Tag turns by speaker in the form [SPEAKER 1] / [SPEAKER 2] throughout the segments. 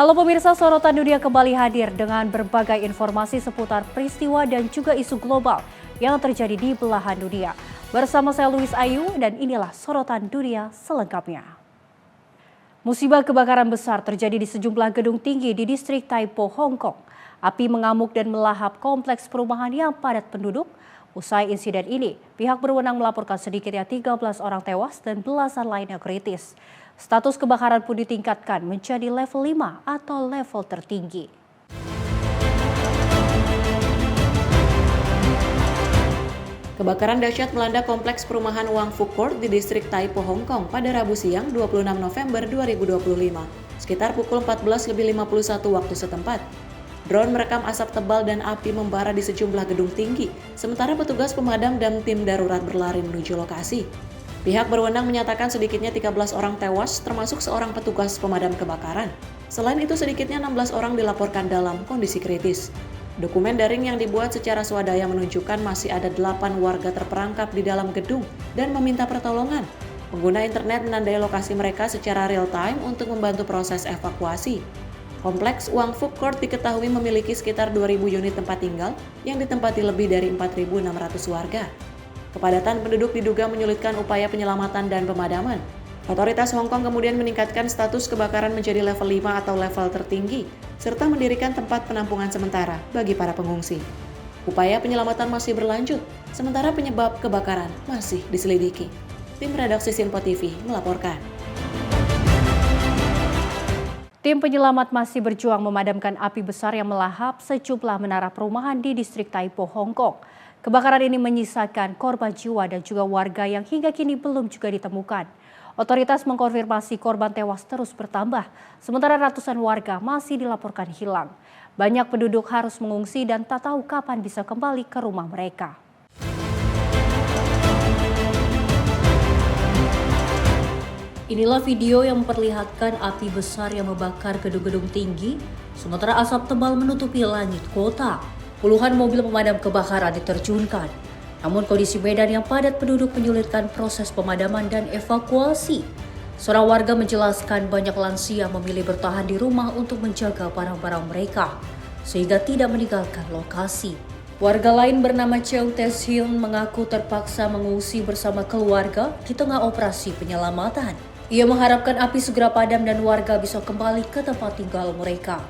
[SPEAKER 1] Halo pemirsa, Sorotan Dunia kembali hadir dengan berbagai informasi seputar peristiwa dan juga isu global yang terjadi di belahan dunia. Bersama saya Louis Ayu dan inilah Sorotan Dunia selengkapnya. Musibah kebakaran besar terjadi di sejumlah gedung tinggi di distrik Tai Po, Hong Kong. Api mengamuk dan melahap kompleks perumahan yang padat penduduk. Usai insiden ini, pihak berwenang melaporkan sedikitnya 13 orang tewas dan belasan lainnya kritis. Status kebakaran pun ditingkatkan menjadi level 5 atau level tertinggi.
[SPEAKER 2] Kebakaran dahsyat melanda kompleks perumahan Wang Fu Court di distrik Tai Po, Hong Kong pada Rabu siang 26 November 2025, sekitar pukul 14.51 waktu setempat. Drone merekam asap tebal dan api membara di sejumlah gedung tinggi, sementara petugas pemadam dan tim darurat berlari menuju lokasi. Pihak berwenang menyatakan sedikitnya 13 orang tewas, termasuk seorang petugas pemadam kebakaran. Selain itu, sedikitnya 16 orang dilaporkan dalam kondisi kritis. Dokumen daring yang dibuat secara swadaya menunjukkan masih ada 8 warga terperangkap di dalam gedung dan meminta pertolongan. Pengguna internet menandai lokasi mereka secara real-time untuk membantu proses evakuasi. Kompleks Wang Fu Court diketahui memiliki sekitar 2.000 unit tempat tinggal yang ditempati lebih dari 4.600 warga. Kepadatan penduduk diduga menyulitkan upaya penyelamatan dan pemadaman. Otoritas Hong Kong kemudian meningkatkan status kebakaran menjadi level 5 atau level tertinggi, serta mendirikan tempat penampungan sementara bagi para pengungsi. Upaya penyelamatan masih berlanjut, sementara penyebab kebakaran masih diselidiki. Tim redaksi Sinpo TV melaporkan.
[SPEAKER 1] Tim penyelamat masih berjuang memadamkan api besar yang melahap sejumlah menara perumahan di distrik Tai Po, Hong Kong. Kebakaran ini menyisakan korban jiwa dan juga warga yang hingga kini belum juga ditemukan. Otoritas mengkonfirmasi korban tewas terus bertambah, sementara ratusan warga masih dilaporkan hilang. Banyak penduduk harus mengungsi dan tak tahu kapan bisa kembali ke rumah mereka. Inilah video yang memperlihatkan api besar yang membakar gedung-gedung tinggi, sementara asap tebal menutupi langit kota. Puluhan mobil pemadam kebakaran diterjunkan. Namun kondisi medan yang padat penduduk menyulitkan proses pemadaman dan evakuasi. Seorang warga menjelaskan banyak lansia memilih bertahan di rumah untuk menjaga barang-barang mereka, sehingga tidak meninggalkan lokasi. Warga lain bernama Cheung Tae Hyun mengaku terpaksa mengungsi bersama keluarga di tengah operasi penyelamatan. Ia mengharapkan api segera padam dan warga bisa kembali ke tempat tinggal mereka.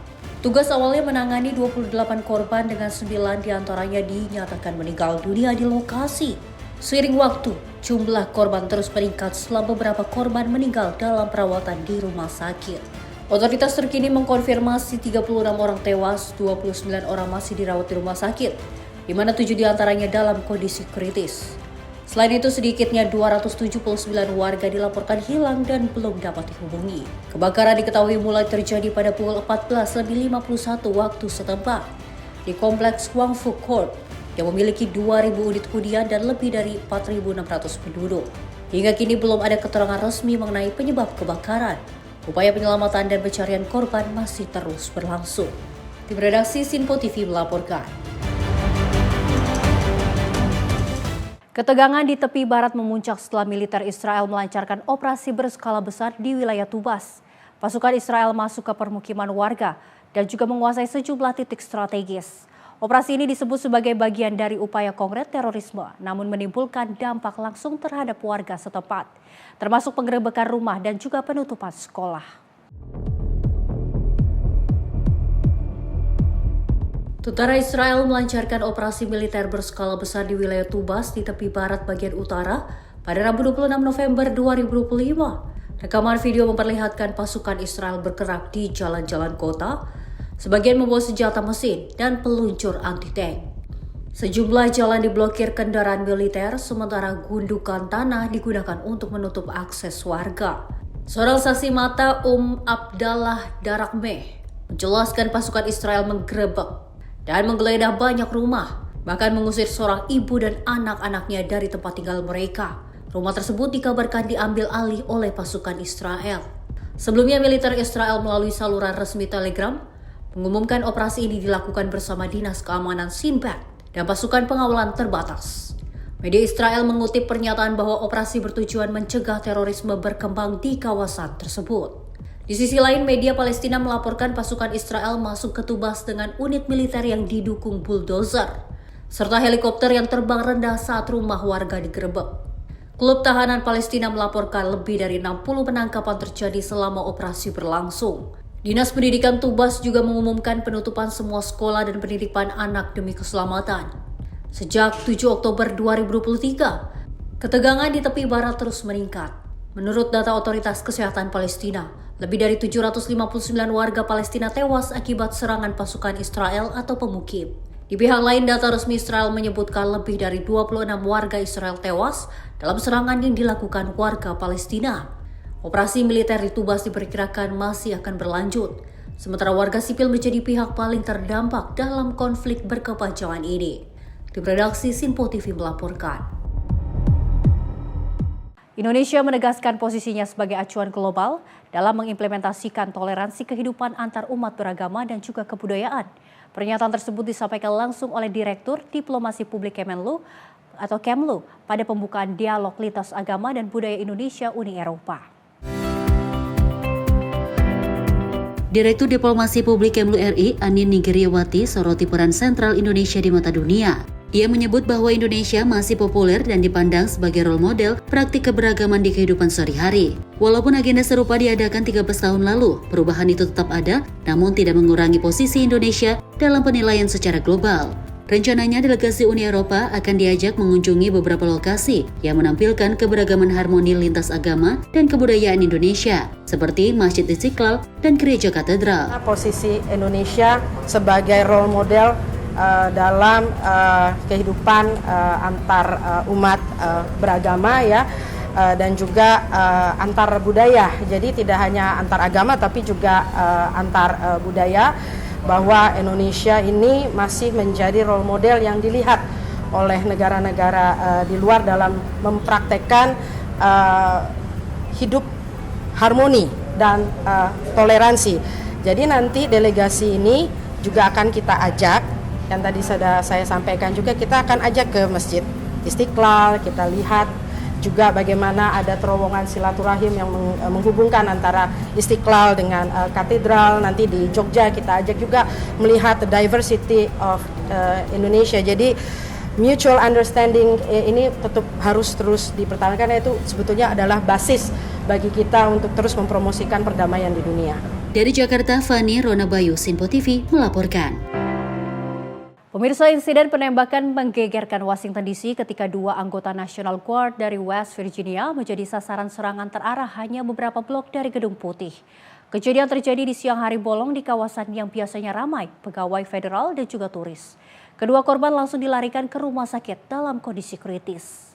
[SPEAKER 1] Tugas awalnya menangani 28 korban dengan 9 diantaranya dinyatakan meninggal dunia di lokasi. Seiring waktu, jumlah korban terus meningkat setelah beberapa korban meninggal dalam perawatan di rumah sakit. Otoritas terkini mengkonfirmasi 36 orang tewas, 29 orang masih dirawat di rumah sakit, di mana 7 diantaranya dalam kondisi kritis. Selain itu, sedikitnya 279 warga dilaporkan hilang dan belum dapat dihubungi. Kebakaran diketahui mulai terjadi pada pukul 14.51 waktu setempat di kompleks Wang Fu Court yang memiliki 2.000 unit hunian dan lebih dari 4.600 penduduk. Hingga kini belum ada keterangan resmi mengenai penyebab kebakaran. Upaya penyelamatan dan pencarian korban masih terus berlangsung. Tim redaksi Sinpo TV melaporkan. Ketegangan di tepi barat memuncak setelah militer Israel melancarkan operasi berskala besar di wilayah Tubas. Pasukan Israel masuk ke permukiman warga dan juga menguasai sejumlah titik strategis. Operasi ini disebut sebagai bagian dari upaya konkret terorisme, namun menimbulkan dampak langsung terhadap warga setempat, termasuk penggerebekan rumah dan juga penutupan sekolah. Tentara Israel melancarkan operasi militer berskala besar di wilayah Tubas di tepi barat bagian utara pada Rabu 26 November 2025. Rekaman video memperlihatkan pasukan Israel bergerak di jalan-jalan kota, sebagian membawa senjata mesin dan peluncur anti-tank. Sejumlah jalan diblokir kendaraan militer, sementara gundukan tanah digunakan untuk menutup akses warga. Seorang saksi mata Abdallah Darakmeh menjelaskan pasukan Israel menggerebek dan menggeledah banyak rumah, bahkan mengusir seorang ibu dan anak-anaknya dari tempat tinggal mereka. Rumah tersebut dikabarkan diambil alih oleh pasukan Israel. Sebelumnya, militer Israel melalui saluran resmi Telegram mengumumkan operasi ini dilakukan bersama Dinas Keamanan Sinbad dan pasukan pengawalan terbatas. Media Israel mengutip pernyataan bahwa operasi bertujuan mencegah terorisme berkembang di kawasan tersebut. Di sisi lain, media Palestina melaporkan pasukan Israel masuk ke Tubas dengan unit militer yang didukung bulldozer, serta helikopter yang terbang rendah saat rumah warga digerebek. Klub tahanan Palestina melaporkan lebih dari 60 penangkapan terjadi selama operasi berlangsung. Dinas Pendidikan Tubas juga mengumumkan penutupan semua sekolah dan pendidikan anak demi keselamatan. Sejak 7 Oktober 2023, ketegangan di tepi barat terus meningkat. Menurut data Otoritas Kesehatan Palestina, lebih dari 759 warga Palestina tewas akibat serangan pasukan Israel atau pemukim. Di pihak lain, data resmi Israel menyebutkan lebih dari 26 warga Israel tewas dalam serangan yang dilakukan warga Palestina. Operasi militer di Tubas diperkirakan masih akan berlanjut, sementara warga sipil menjadi pihak paling terdampak dalam konflik berkepanjangan ini. Tim redaksi Sinpo TV melaporkan. Indonesia menegaskan posisinya sebagai acuan global dalam mengimplementasikan toleransi kehidupan antar umat beragama dan juga kebudayaan. Pernyataan tersebut disampaikan langsung oleh Direktur Diplomasi Publik Kemenlu atau Kemlu pada pembukaan dialog lintas agama dan budaya Indonesia Uni Eropa.
[SPEAKER 3] Direktur Diplomasi Publik Kemlu RI, Anin Nigriawati, soroti peran sentral Indonesia di mata dunia. Ia menyebut bahwa Indonesia masih populer dan dipandang sebagai role model praktik keberagaman di kehidupan sehari-hari. Walaupun agenda serupa diadakan 13 tahun lalu, perubahan itu tetap ada, namun tidak mengurangi posisi Indonesia dalam penilaian secara global. Rencananya delegasi Uni Eropa akan diajak mengunjungi beberapa lokasi yang menampilkan keberagaman harmoni lintas agama dan kebudayaan Indonesia, seperti Masjid Istiqlal dan Gereja Katedral.
[SPEAKER 4] Posisi Indonesia sebagai role model dalam kehidupan antar umat beragama ya, dan juga antar budaya. Jadi tidak hanya antar agama tapi juga antar budaya, bahwa Indonesia ini masih menjadi role model yang dilihat oleh negara-negara di luar dalam mempraktekkan hidup harmoni dan toleransi. Jadi nanti delegasi ini juga akan kita ajak, yang tadi sudah saya sampaikan juga, kita akan ajak ke Masjid Istiqlal, kita lihat juga bagaimana ada terowongan silaturahim yang menghubungkan antara Istiqlal dengan katedral. Nanti di Jogja kita ajak juga melihat the diversity of Indonesia. Jadi mutual understanding ini tetap harus terus dipertahankan, karena itu sebetulnya adalah basis bagi kita untuk terus mempromosikan perdamaian di dunia.
[SPEAKER 3] Dari Jakarta, Fani Ronabayu, Sinpo TV melaporkan.
[SPEAKER 1] Pemirsa, insiden penembakan menggegerkan Washington DC ketika dua anggota National Guard dari West Virginia menjadi sasaran serangan terarah hanya beberapa blok dari Gedung Putih. Kejadian terjadi di siang hari bolong di kawasan yang biasanya ramai pegawai federal dan juga turis. Kedua korban langsung dilarikan ke rumah sakit dalam kondisi kritis.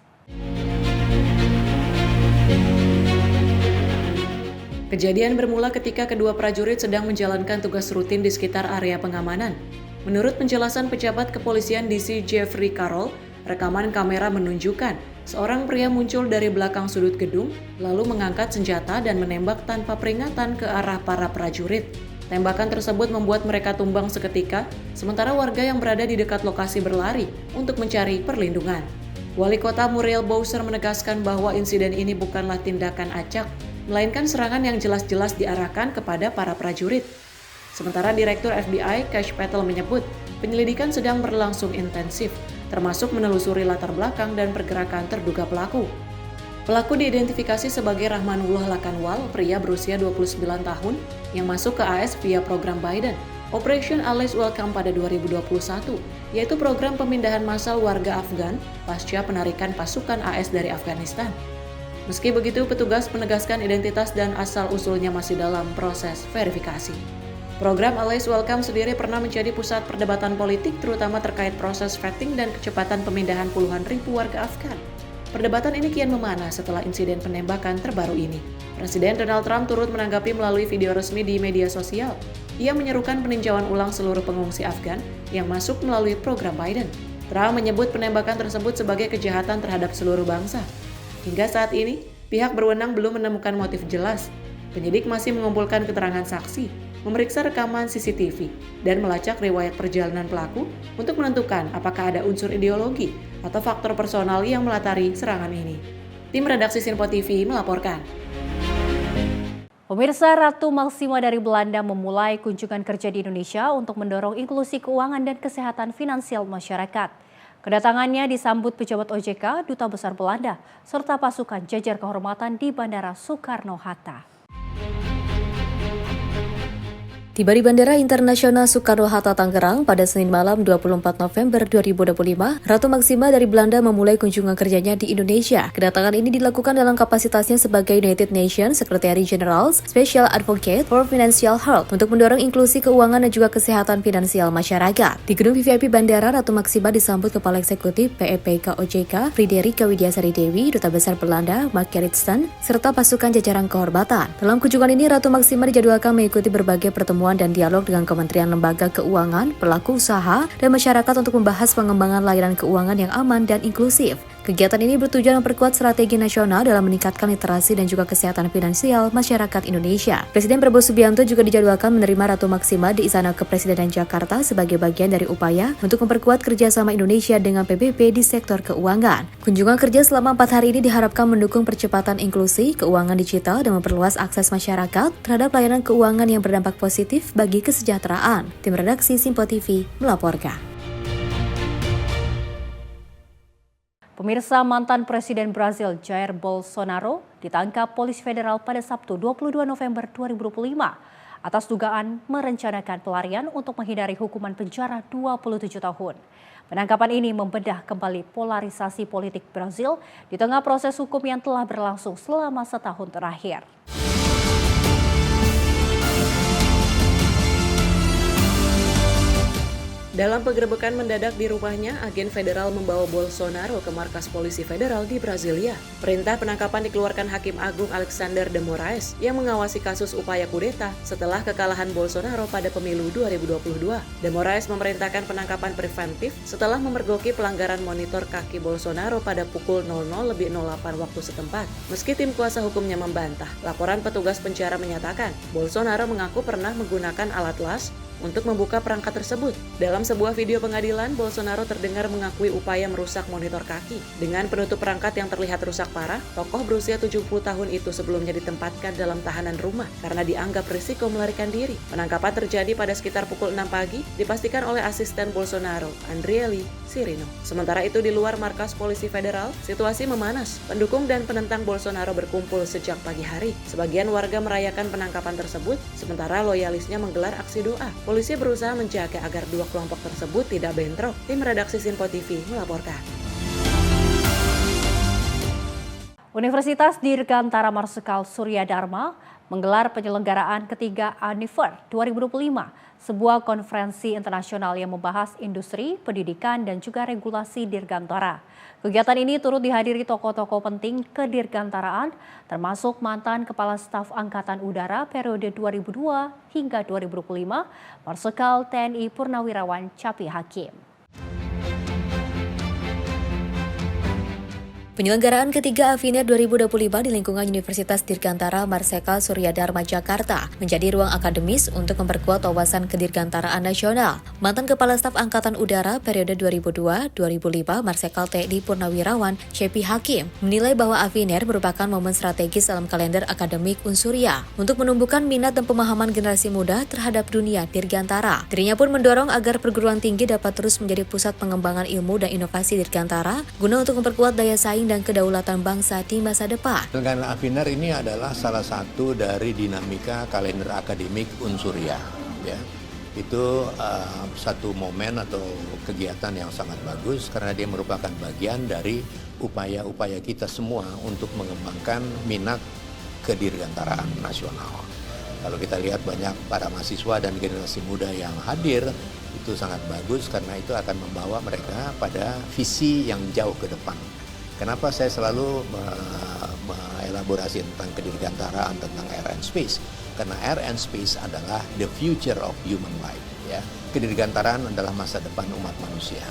[SPEAKER 2] Kejadian bermula ketika kedua prajurit sedang menjalankan tugas rutin di sekitar area pengamanan. Menurut penjelasan pejabat kepolisian DC Jeffrey Carroll, rekaman kamera menunjukkan seorang pria muncul dari belakang sudut gedung, lalu mengangkat senjata dan menembak tanpa peringatan ke arah para prajurit. Tembakan tersebut membuat mereka tumbang seketika, sementara warga yang berada di dekat lokasi berlari untuk mencari perlindungan. Wali Kota Muriel Bowser menegaskan bahwa insiden ini bukanlah tindakan acak, melainkan serangan yang jelas-jelas diarahkan kepada para prajurit. Sementara Direktur FBI Kash Patel menyebut penyelidikan sedang berlangsung intensif, termasuk menelusuri latar belakang dan pergerakan terduga pelaku. Pelaku diidentifikasi sebagai Rahmanullah Lakanwal, pria berusia 29 tahun yang masuk ke AS via program Biden, Operation Allies Welcome pada 2021, yaitu program pemindahan massal warga Afgan pasca penarikan pasukan AS dari Afghanistan. Meski begitu, petugas menegaskan identitas dan asal-usulnya masih dalam proses verifikasi. Program Allies Welcome sendiri pernah menjadi pusat perdebatan politik, terutama terkait proses vetting dan kecepatan pemindahan puluhan ribu warga Afgan. Perdebatan ini kian memanas setelah insiden penembakan terbaru ini. Presiden Donald Trump turut menanggapi melalui video resmi di media sosial. Ia menyerukan peninjauan ulang seluruh pengungsi Afgan yang masuk melalui program Biden. Trump menyebut penembakan tersebut sebagai kejahatan terhadap seluruh bangsa. Hingga saat ini, pihak berwenang belum menemukan motif jelas. Penyidik masih mengumpulkan keterangan saksi, memeriksa rekaman CCTV, dan melacak riwayat perjalanan pelaku untuk menentukan apakah ada unsur ideologi atau faktor personal yang melatari serangan ini. Tim redaksi Sinpo TV melaporkan.
[SPEAKER 1] Pemirsa, Ratu Maxima dari Belanda memulai kunjungan kerja di Indonesia untuk mendorong inklusi keuangan dan kesehatan finansial masyarakat. Kedatangannya disambut pejabat OJK, Duta Besar Belanda, serta pasukan jajar kehormatan di Bandara Soekarno-Hatta.
[SPEAKER 3] Tiba di Bandara Internasional Soekarno-Hatta Tangerang pada Senin malam 24 November 2025, Ratu Maxima dari Belanda memulai kunjungan kerjanya di Indonesia. Kedatangan ini dilakukan dalam kapasitasnya sebagai United Nations Secretary General Special Advocate for Financial Health untuk mendorong inklusi keuangan dan juga kesehatan finansial masyarakat. Di gedung VVIP Bandara, Ratu Maxima disambut Kepala Eksekutif PEPK OJK Friederike Widiasari Dewi, Duta Besar Belanda Mark Gerritsen, serta pasukan jajaran kehormatan. Dalam kunjungan ini, Ratu Maxima dijadwalkan mengikuti berbagai pertemuan dan dialog dengan Kementerian Lembaga Keuangan, pelaku usaha, dan masyarakat untuk membahas pengembangan layanan keuangan yang aman dan inklusif. Kegiatan ini bertujuan memperkuat strategi nasional dalam meningkatkan literasi dan juga kesehatan finansial masyarakat Indonesia. Presiden Prabowo Subianto juga dijadwalkan menerima Ratu Maxima di Istana Kepresidenan Jakarta sebagai bagian dari upaya untuk memperkuat kerjasama Indonesia dengan PBB di sektor keuangan. Kunjungan kerja selama 4 hari ini diharapkan mendukung percepatan inklusi keuangan digital dan memperluas akses masyarakat terhadap layanan keuangan yang berdampak positif bagi kesejahteraan. Tim redaksi Simpo TV melaporkan.
[SPEAKER 1] Pemirsa, mantan Presiden Brazil Jair Bolsonaro ditangkap polisi federal pada Sabtu 22 November 2025 atas dugaan merencanakan pelarian untuk menghindari hukuman penjara 27 tahun. Penangkapan ini membedah kembali polarisasi politik Brazil di tengah proses hukum yang telah berlangsung selama setahun terakhir.
[SPEAKER 2] Dalam penggerebekan mendadak di rumahnya, agen federal membawa Bolsonaro ke markas polisi federal di Brasilia. Perintah penangkapan dikeluarkan Hakim Agung Alexander de Moraes yang mengawasi kasus upaya kudeta setelah kekalahan Bolsonaro pada pemilu 2022. De Moraes memerintahkan penangkapan preventif setelah memergoki pelanggaran monitor kaki Bolsonaro pada pukul 00.08 waktu setempat. Meski tim kuasa hukumnya membantah, laporan petugas penjara menyatakan Bolsonaro mengaku pernah menggunakan alat las untuk membuka perangkat tersebut. Dalam sebuah video pengadilan, Bolsonaro terdengar mengakui upaya merusak monitor kaki. Dengan penutup perangkat yang terlihat rusak parah, tokoh berusia 70 tahun itu sebelumnya ditempatkan dalam tahanan rumah karena dianggap risiko melarikan diri. Penangkapan terjadi pada sekitar pukul 6 pagi, dipastikan oleh asisten Bolsonaro, Andrieli Sirino. Sementara itu di luar markas polisi federal, situasi memanas. Pendukung dan penentang Bolsonaro berkumpul sejak pagi hari. Sebagian warga merayakan penangkapan tersebut, sementara loyalisnya menggelar aksi doa. Polisi berusaha menjaga agar dua kelompok tersebut tidak bentrok. Tim redaksi Simpo TV melaporkan.
[SPEAKER 1] Universitas Dirgantara Marsikal Surya Dharma menggelar penyelenggaraan ketiga Aniver 2025, sebuah konferensi internasional yang membahas industri, pendidikan, dan juga regulasi dirgantara. Kegiatan ini turut dihadiri tokoh-tokoh penting kedirgantaraan, termasuk mantan Kepala Staf Angkatan Udara periode 2002 hingga 2025, Marsikal TNI Purnawirawan Capi Hakim.
[SPEAKER 3] Penyelenggaraan ketiga Aviner 2025 di lingkungan Universitas Dirgantara Marsikal Surya Dharma Jakarta menjadi ruang akademis untuk memperkuat wawasan kedirgantaraan nasional. Mantan Kepala Staf Angkatan Udara periode 2002-2005 Marsikal TNI Purnawirawan Cepi Hakim menilai bahwa Aviner merupakan momen strategis dalam kalender akademik Unsurya untuk menumbuhkan minat dan pemahaman generasi muda terhadap dunia dirgantara. Dirinya pun mendorong agar perguruan tinggi dapat terus menjadi pusat pengembangan ilmu dan inovasi dirgantara guna untuk memperkuat daya saing dan kedaulatan bangsa di masa depan.
[SPEAKER 5] Penyelenggaraan Aviner ini adalah salah satu dari dinamika kalender akademik Unsurya. Ya. Itu satu momen atau kegiatan yang sangat bagus karena dia merupakan bagian dari upaya-upaya kita semua untuk mengembangkan minat kedirgantaraan nasional. Kalau kita lihat banyak para mahasiswa dan generasi muda yang hadir, itu sangat bagus karena itu akan membawa mereka pada visi yang jauh ke depan. Kenapa saya selalu mengelaborasi tentang kedirgantaraan, tentang air and space? Karena air and space adalah the future of human life. Ya. Kedirgantaraan adalah masa depan umat manusia.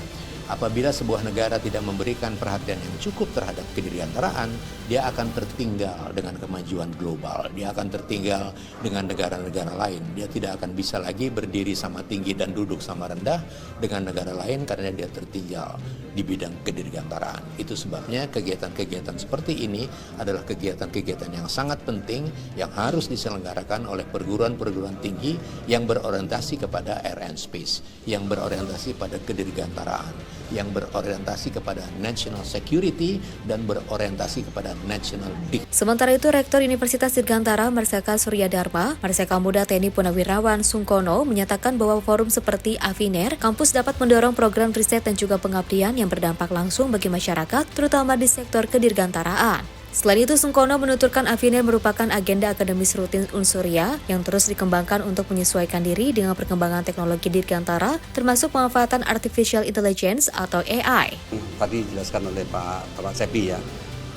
[SPEAKER 5] Apabila sebuah negara tidak memberikan perhatian yang cukup terhadap kedirgantaraan, dia akan tertinggal dengan kemajuan global. Dia akan tertinggal dengan negara-negara lain. Dia tidak akan bisa lagi berdiri sama tinggi dan duduk sama rendah dengan negara lain karena dia tertinggal di bidang kedirgantaraan. Itu sebabnya kegiatan-kegiatan seperti ini adalah kegiatan-kegiatan yang sangat penting yang harus diselenggarakan oleh perguruan-perguruan tinggi yang berorientasi kepada air and space, yang berorientasi pada kedirgantaraan, yang berorientasi kepada national security dan berorientasi kepada national dignity.
[SPEAKER 6] Sementara itu, Rektor Universitas Dirgantara Marsaka Surya Dharma, Marsaka Muda TNI Purnawirawan Sungkono menyatakan bahwa forum seperti Aviner, kampus dapat mendorong program riset dan juga pengabdian yang berdampak langsung bagi masyarakat, terutama di sektor kedirgantaraan. Selain itu, Sungkono menuturkan Aviner merupakan agenda akademis rutin Unsurya yang terus dikembangkan untuk menyesuaikan diri dengan perkembangan teknologi dirgantara, termasuk pemanfaatan artificial intelligence atau AI.
[SPEAKER 7] Tadi dijelaskan oleh Pak Sepi ya,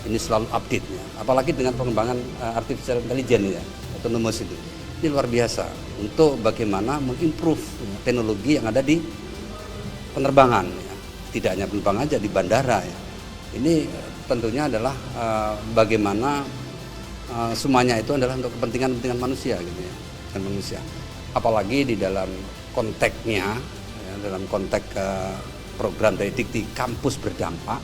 [SPEAKER 7] ini selalu update ya, apalagi dengan pengembangan artificial intelligence ya, autonomous itu. Ini luar biasa untuk bagaimana mengimprove teknologi yang ada di penerbangan ya. Tidak hanya penerbangan aja, di bandara ya. Ini tentunya adalah bagaimana semuanya itu adalah untuk kepentingan manusia gitu ya, dan manusia. Apalagi di dalam konteksnya, ya, dalam konteks program dari Dikti kampus berdampak,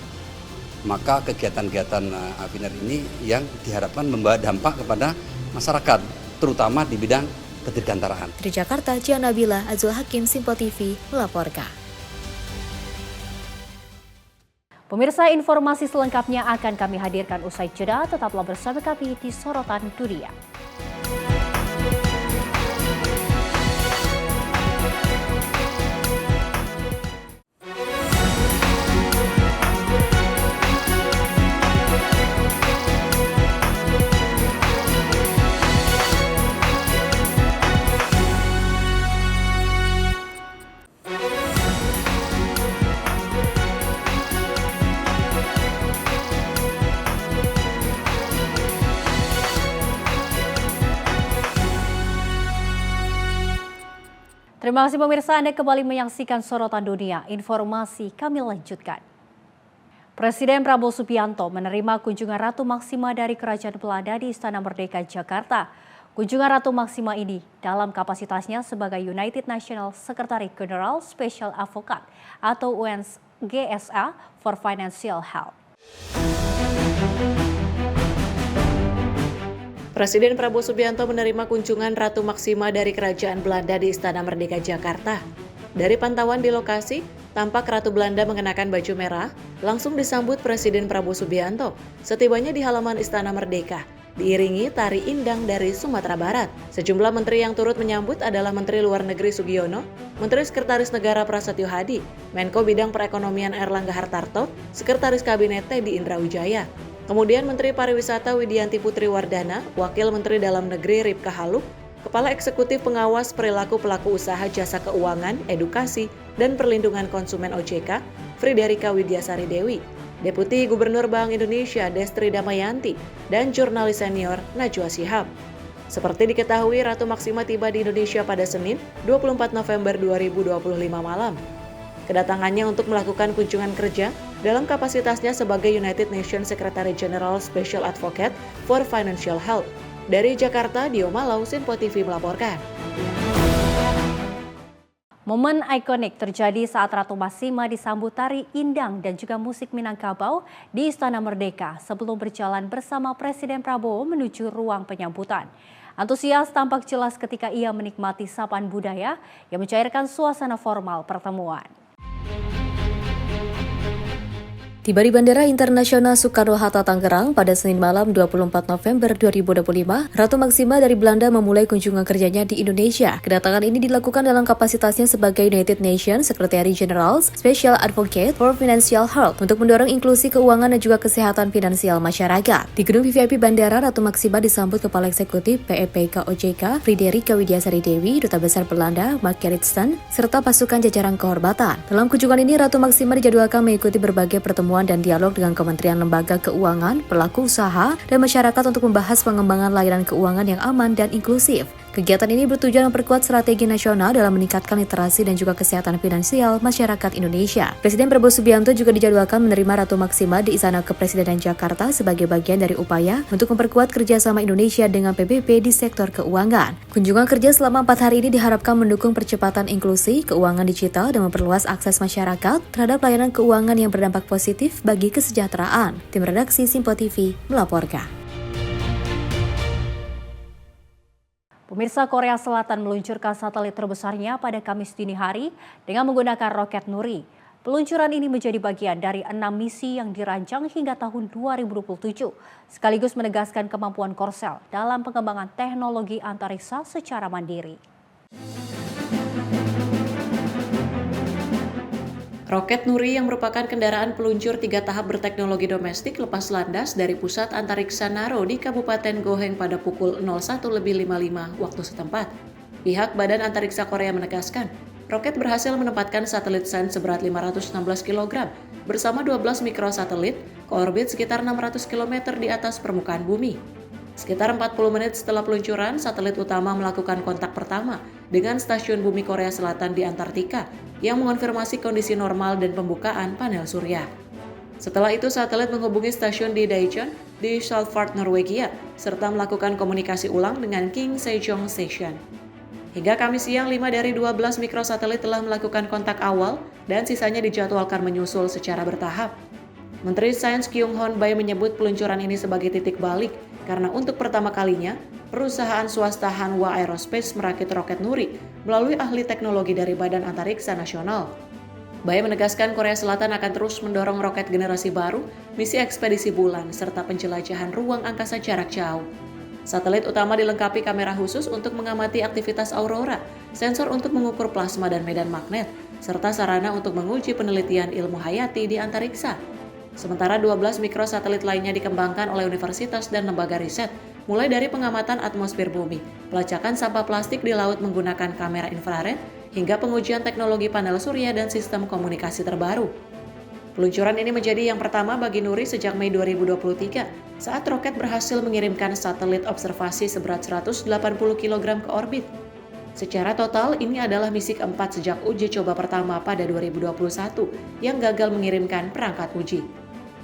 [SPEAKER 7] maka kegiatan-kegiatan Aviner ini yang diharapkan membawa dampak kepada masyarakat, terutama di bidang kedirgantaraan.
[SPEAKER 6] Dari Jakarta, Cia Nabila, Azul Hakim, Simpo TV melaporkan.
[SPEAKER 1] Pemirsa, informasi selengkapnya akan kami hadirkan usai jeda. Tetaplah bersama kami di Sorotan Dunia. Terima kasih pemirsa, Anda kembali menyaksikan Sorotan Dunia. Informasi kami lanjutkan. Presiden Prabowo Subianto menerima kunjungan Ratu Maksima dari Kerajaan Belanda di Istana Merdeka, Jakarta. Kunjungan Ratu Maksima ini dalam kapasitasnya sebagai United Nations Secretary General Special Advocate atau UNGSA for Financial Help.
[SPEAKER 2] Presiden Prabowo Subianto menerima kunjungan Ratu Maksima dari Kerajaan Belanda di Istana Merdeka, Jakarta. Dari pantauan di lokasi, tampak Ratu Belanda mengenakan baju merah, langsung disambut Presiden Prabowo Subianto setibanya di halaman Istana Merdeka, diiringi tari indang dari Sumatera Barat. Sejumlah menteri yang turut menyambut adalah Menteri Luar Negeri Sugiono, Menteri Sekretaris Negara Prasetyo Hadi, Menko Bidang Perekonomian Erlangga Hartarto, Sekretaris Kabinet Teddy Indrawijaya. Kemudian Menteri Pariwisata Widianti Putri Wardana, Wakil Menteri Dalam Negeri Ripka Haluk, Kepala Eksekutif Pengawas Perilaku Pelaku Usaha Jasa Keuangan, Edukasi, dan Perlindungan Konsumen OJK, Friderika Widyasari Dewi, Deputi Gubernur Bank Indonesia Destri Damayanti, dan jurnalis senior Najwa Shihab. Seperti diketahui, Ratu Maksima tiba di Indonesia pada Senin, 24 November 2025 malam. Kedatangannya untuk melakukan kunjungan kerja dalam kapasitasnya sebagai United Nations Secretary General Special Advocate for Financial Help. Dari Jakarta, Dio Malau, Simpo TV melaporkan.
[SPEAKER 1] Momen ikonik terjadi saat Ratu Maksima disambut tari indang dan juga musik Minangkabau di Istana Merdeka sebelum berjalan bersama Presiden Prabowo menuju ruang penyambutan. Antusias tampak jelas ketika ia menikmati sapaan budaya yang mencairkan suasana formal pertemuan.
[SPEAKER 6] Tiba di Bandara Internasional Soekarno-Hatta Tangerang pada Senin malam 24 November 2025, Ratu Maksima dari Belanda memulai kunjungan kerjanya di Indonesia. Kedatangan ini dilakukan dalam kapasitasnya sebagai United Nations Secretary General Special Advocate for Financial Help untuk mendorong inklusi keuangan dan juga kesehatan finansial masyarakat. Di gedung VIP Bandara, Ratu Maksima disambut Kepala Eksekutif PEPK OJK Friderika Widyasari Dewi, Duta Besar Belanda Mark Gerritsen, serta pasukan jajaran kehormatan. Dalam kunjungan ini, Ratu Maksima dijadwalkan mengikuti berbagai pertemuan dan dialog dengan Kementerian Lembaga Keuangan, pelaku usaha, dan masyarakat untuk membahas pengembangan layanan keuangan yang aman dan inklusif. Kegiatan ini bertujuan memperkuat strategi nasional dalam meningkatkan literasi dan juga kesehatan finansial masyarakat Indonesia. Presiden Prabowo Subianto juga dijadwalkan menerima Ratu Maksima di Istana Kepresidenan Jakarta sebagai bagian dari upaya untuk memperkuat kerjasama Indonesia dengan PBB di sektor keuangan. Kunjungan kerja selama 4 hari ini diharapkan mendukung percepatan inklusi keuangan digital dan memperluas akses masyarakat terhadap layanan keuangan yang berdampak positif bagi kesejahteraan. Tim redaksi Simpo TV melaporkan.
[SPEAKER 1] Pemirsa, Korea Selatan meluncurkan satelit terbesarnya pada Kamis dini hari dengan menggunakan roket Nuri. Peluncuran ini menjadi bagian dari 6 misi yang dirancang hingga tahun 2027, sekaligus menegaskan kemampuan Korsel dalam pengembangan teknologi antariksa secara mandiri.
[SPEAKER 2] Roket Nuri yang merupakan kendaraan peluncur 3 tahap berteknologi domestik lepas landas dari pusat antariksa Naro di Kabupaten Goheng pada pukul 01.55 waktu setempat. Pihak Badan Antariksa Korea menegaskan, roket berhasil menempatkan satelit Sen seberat 516 kg bersama 12 mikrosatelit ke orbit sekitar 600 km di atas permukaan bumi. Sekitar 40 menit setelah peluncuran, satelit utama melakukan kontak pertama dengan stasiun bumi Korea Selatan di Antartika yang mengonfirmasi kondisi normal dan pembukaan panel surya. Setelah itu, satelit menghubungi stasiun di Daejeon di Svalbard, Norwegia, serta melakukan komunikasi ulang dengan King Sejong Station. Hingga Kamis siang, 5 dari 12 mikrosatelit telah melakukan kontak awal dan sisanya dijadwalkan menyusul secara bertahap. Menteri Sains Kyung Hon Bae menyebut peluncuran ini sebagai titik balik karena untuk pertama kalinya, perusahaan swasta Hanwha Aerospace merakit roket Nuri melalui ahli teknologi dari Badan Antariksa Nasional. Bae menegaskan Korea Selatan akan terus mendorong roket generasi baru, misi ekspedisi bulan, serta penjelajahan ruang angkasa jarak jauh. Satelit utama dilengkapi kamera khusus untuk mengamati aktivitas aurora, sensor untuk mengukur plasma dan medan magnet, serta sarana untuk menguji penelitian ilmu hayati di antariksa. Sementara 12 mikrosatelit lainnya dikembangkan oleh universitas dan lembaga riset, mulai dari pengamatan atmosfer bumi, pelacakan sampah plastik di laut menggunakan kamera infrared, hingga pengujian teknologi panel surya dan sistem komunikasi terbaru. Peluncuran ini menjadi yang pertama bagi Nuri sejak Mei 2023, saat roket berhasil mengirimkan satelit observasi seberat 180 kg ke orbit. Secara total, ini adalah misi keempat sejak uji coba pertama pada 2021 yang gagal mengirimkan perangkat uji.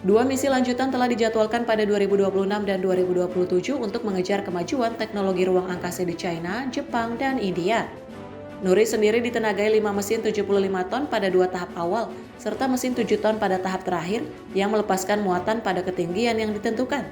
[SPEAKER 2] 2 misi lanjutan telah dijadwalkan pada 2026 dan 2027 untuk mengejar kemajuan teknologi ruang angkasa di China, Jepang, dan India. Nuri sendiri ditenagai 5 mesin 75 ton pada 2 tahap awal, serta mesin 7 ton pada tahap terakhir yang melepaskan muatan pada ketinggian yang ditentukan.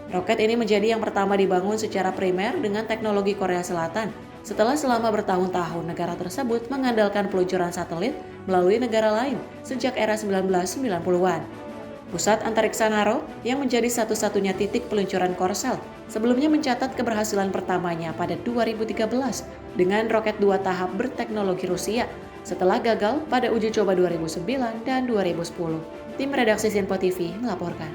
[SPEAKER 2] Roket ini menjadi yang pertama dibangun secara primer dengan teknologi Korea Selatan, setelah selama bertahun-tahun negara tersebut mengandalkan peluncuran satelit melalui negara lain sejak era 1990-an. Pusat Antariksa Naro yang menjadi satu-satunya titik peluncuran Korsel sebelumnya mencatat keberhasilan pertamanya pada 2013 dengan roket 2 tahap berteknologi Rusia setelah gagal pada uji coba 2009 dan 2010. Tim redaksi Simpo TV melaporkan.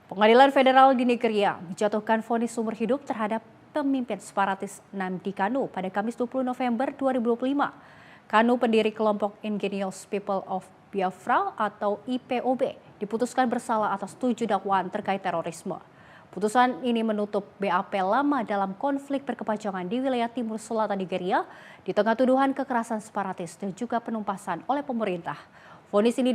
[SPEAKER 1] Pengadilan Federal di Nigeria menjatuhkan vonis seumur hidup terhadap pemimpin separatis Nnamdi Kanu pada Kamis 20 November 2025. Kanu, pendiri kelompok Indigenous People of Biafra atau IPOB, diputuskan bersalah atas 7 dakwaan terkait terorisme. Putusan ini menutup BAP lama dalam konflik berkepanjangan di wilayah timur selatan Nigeria di tengah tuduhan kekerasan separatis dan juga penumpasan oleh pemerintah. Vonis ini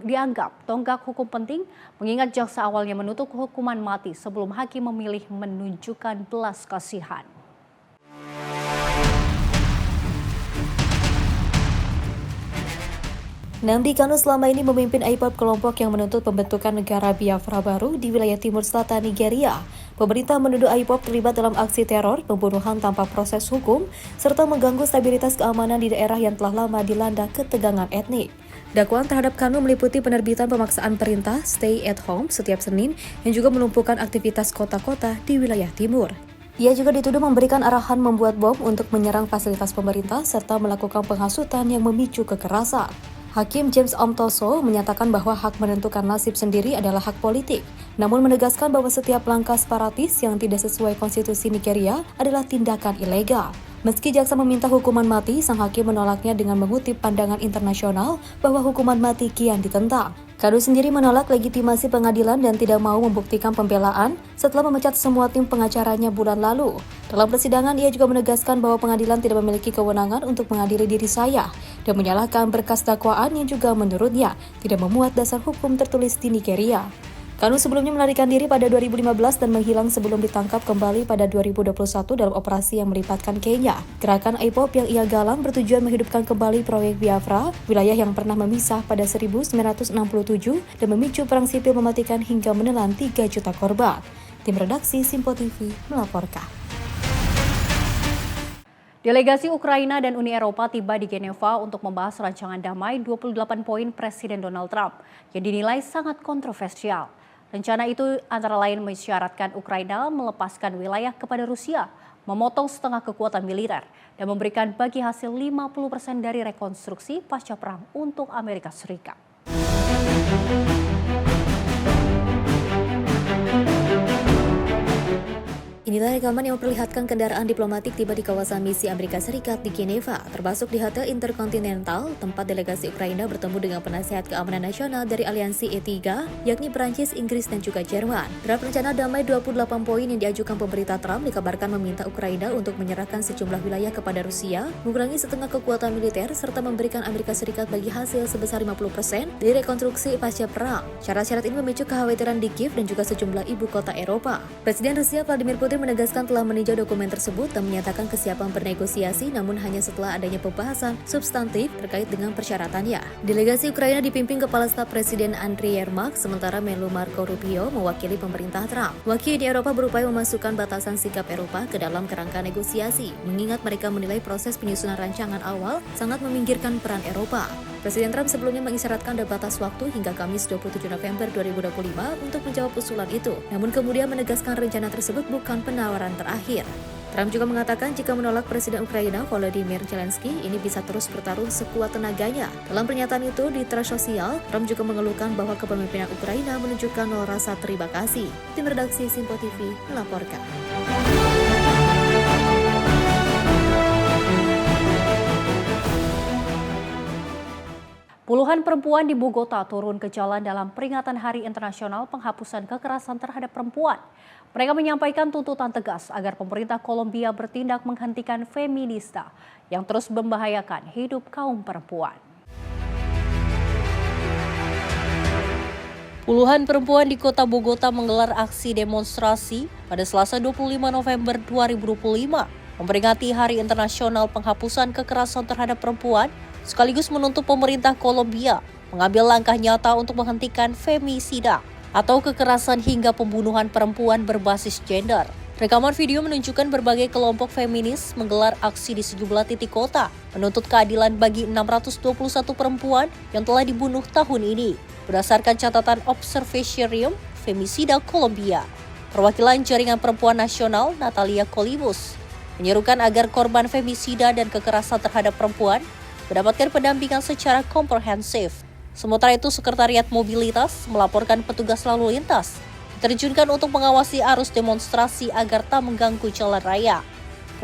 [SPEAKER 1] dianggap tonggak hukum penting mengingat jaksa awalnya menuntut hukuman mati sebelum hakim memilih menunjukkan belas kasihan.
[SPEAKER 6] Nnamdi Kanu selama ini memimpin IPOB, kelompok yang menuntut pembentukan negara Biafra baru di wilayah timur selatan Nigeria. Pemerintah menuduh IPOB terlibat dalam aksi teror, pembunuhan tanpa proses hukum, serta mengganggu stabilitas keamanan di daerah yang telah lama dilanda ketegangan etnik. Dakwaan terhadap Kanu meliputi penerbitan pemaksaan perintah stay at home setiap Senin yang juga melumpuhkan aktivitas kota-kota di wilayah timur. Ia juga dituduh memberikan arahan membuat bom untuk menyerang fasilitas pemerintah serta melakukan penghasutan yang memicu kekerasan. Hakim James Omtoso menyatakan bahwa hak menentukan nasib sendiri adalah hak politik, namun menegaskan bahwa setiap langkah separatis yang tidak sesuai konstitusi Nigeria adalah tindakan ilegal. Meski jaksa meminta hukuman mati, sang hakim menolaknya dengan mengutip pandangan internasional bahwa hukuman mati kian ditentang. Kadu sendiri menolak legitimasi pengadilan dan tidak mau membuktikan pembelaan setelah memecat semua tim pengacaranya bulan lalu. Dalam persidangan, ia juga menegaskan bahwa pengadilan tidak memiliki kewenangan untuk mengadili diri saya dan menyalahkan berkas dakwaan yang juga menurutnya tidak memuat dasar hukum tertulis di Nigeria. Kanu sebelumnya melarikan diri pada 2015 dan menghilang sebelum ditangkap kembali pada 2021 dalam operasi yang melibatkan Kenya. Gerakan IPOB yang ia galang bertujuan menghidupkan kembali proyek Biafra, wilayah yang pernah memisah pada 1967 dan memicu perang sipil mematikan hingga menelan 3 juta korban. Tim redaksi Simpo TV melaporkan.
[SPEAKER 1] Delegasi Ukraina dan Uni Eropa tiba di Geneva untuk membahas rancangan damai 28 poin Presiden Donald Trump yang dinilai sangat kontroversial. Rencana itu antara lain mensyaratkan Ukraina melepaskan wilayah kepada Rusia, memotong setengah kekuatan militer, dan memberikan bagi hasil 50% dari rekonstruksi pasca perang untuk Amerika Serikat.
[SPEAKER 6] Inilah rekaman yang memperlihatkan kendaraan diplomatik tiba di kawasan misi Amerika Serikat di Geneva, termasuk di Hotel Intercontinental, tempat delegasi Ukraina bertemu dengan penasihat keamanan nasional dari aliansi E3, yakni Prancis, Inggris, dan juga Jerman. Draft rencana damai 28 poin yang diajukan pemerintah Trump dikabarkan meminta Ukraina untuk menyerahkan sejumlah wilayah kepada Rusia, mengurangi setengah kekuatan militer, serta memberikan Amerika Serikat bagi hasil sebesar 50% dari rekonstruksi pasca perang. Syarat-syarat ini memicu kekhawatiran di Kiev dan juga sejumlah ibu kota Eropa. Presiden Rusia Vladimir Putin menegaskan telah meninjau dokumen tersebut dan menyatakan kesiapan bernegosiasi, namun hanya setelah adanya pembahasan substantif terkait dengan persyaratannya. Delegasi Ukraina dipimpin Kepala Staf Presiden Andriy Yermak, sementara Menlu Marco Rubio mewakili pemerintah Trump. Wakil di Eropa berupaya memasukkan batasan sikap Eropa ke dalam kerangka negosiasi, mengingat mereka menilai proses penyusunan rancangan awal sangat meminggirkan peran Eropa. Presiden Trump sebelumnya mengisyaratkan ada batas waktu hingga Kamis 27 November 2025 untuk menjawab usulan itu, namun kemudian menegaskan rencana tersebut bukan penawaran terakhir. Trump juga mengatakan jika menolak Presiden Ukraina Volodymyr Zelensky ini bisa terus bertarung sekuat tenaganya. Dalam pernyataan itu di Trust Sosial, Trump juga mengeluhkan bahwa kepemimpinan Ukraina menunjukkan nol rasa terima kasih. Tim redaksi Simpo TV melaporkan.
[SPEAKER 1] Puluhan perempuan di Bogota turun ke jalan dalam peringatan Hari Internasional Penghapusan Kekerasan Terhadap Perempuan. Mereka menyampaikan tuntutan tegas agar pemerintah Kolombia bertindak menghentikan feminista yang terus membahayakan hidup kaum perempuan. Puluhan perempuan di kota Bogota menggelar aksi demonstrasi pada Selasa 25 November 2025 memperingati Hari Internasional Penghapusan Kekerasan Terhadap Perempuan, sekaligus menuntut pemerintah Kolombia mengambil langkah nyata untuk menghentikan femisida atau kekerasan hingga pembunuhan perempuan berbasis gender. Rekaman video menunjukkan berbagai kelompok feminis menggelar aksi di sejumlah titik kota, menuntut keadilan bagi 621 perempuan yang telah dibunuh tahun ini, berdasarkan catatan Observatorium Femisida Kolombia. Perwakilan Jaringan Perempuan Nasional, Natalia Colibus, menyerukan agar korban femisida dan kekerasan terhadap perempuan mendapatkan pendampingan secara komprehensif. Sementara itu, Sekretariat Mobilitas melaporkan petugas lalu lintas diterjunkan untuk mengawasi arus demonstrasi agar tak mengganggu jalan raya.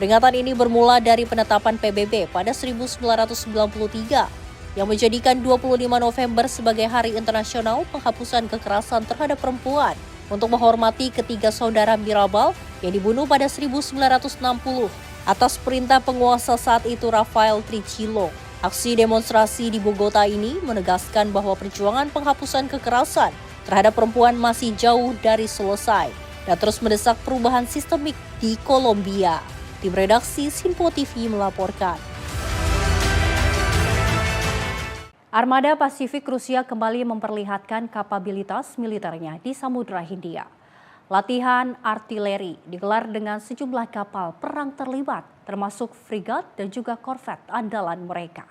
[SPEAKER 1] Peringatan ini bermula dari penetapan PBB pada 1993 yang menjadikan 25 November sebagai Hari Internasional Penghapusan Kekerasan Terhadap Perempuan untuk menghormati ketiga saudara Mirabal yang dibunuh pada 1960 atas perintah penguasa saat itu Rafael Trujillo. Aksi demonstrasi di Bogota ini menegaskan bahwa perjuangan penghapusan kekerasan terhadap perempuan masih jauh dari selesai dan terus mendesak perubahan sistemik di Kolombia. Tim redaksi Simpo TV melaporkan. Armada Pasifik Rusia kembali memperlihatkan kapabilitas militernya di Samudra Hindia. Latihan artileri digelar dengan sejumlah kapal perang terlibat, termasuk frigat dan juga korvet andalan mereka.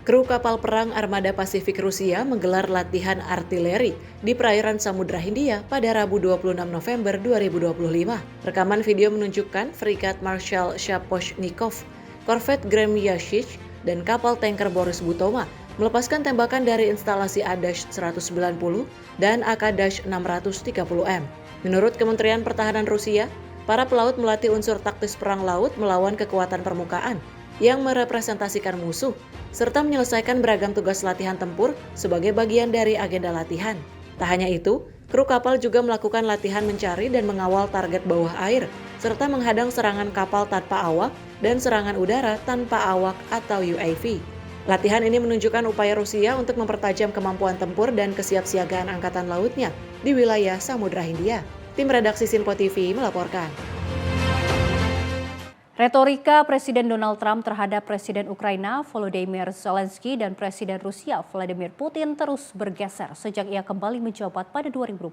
[SPEAKER 2] Kru kapal perang Armada Pasifik Rusia menggelar latihan artileri di perairan Samudra Hindia pada Rabu 26 November 2025. Rekaman video menunjukkan frigat Marshal Shaposhnikov, korvet Gremyashich, dan kapal tanker Boris Butoma melepaskan tembakan dari instalasi Adash 190 dan Akadash 630M. Menurut Kementerian Pertahanan Rusia, para pelaut melatih unsur taktis perang laut melawan kekuatan permukaan yang merepresentasikan musuh, serta menyelesaikan beragam tugas latihan tempur sebagai bagian dari agenda latihan. Tak hanya itu, kru kapal juga melakukan latihan mencari dan mengawal target bawah air, serta menghadang serangan kapal tanpa awak dan serangan udara tanpa awak atau UAV. Latihan ini menunjukkan upaya Rusia untuk mempertajam kemampuan tempur dan kesiapsiagaan angkatan lautnya di wilayah Samudra Hindia. Tim redaksi Sinpo TV melaporkan.
[SPEAKER 1] Retorika Presiden Donald Trump terhadap Presiden Ukraina Volodymyr Zelensky dan Presiden Rusia Vladimir Putin terus bergeser sejak ia kembali menjabat pada 2025.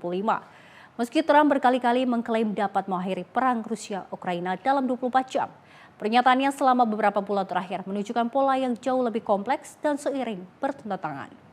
[SPEAKER 1] Meski Trump berkali-kali mengklaim dapat mengakhiri perang Rusia-Ukraina dalam 24 jam, pernyataannya selama beberapa bulan terakhir menunjukkan pola yang jauh lebih kompleks dan seiring bertentangan.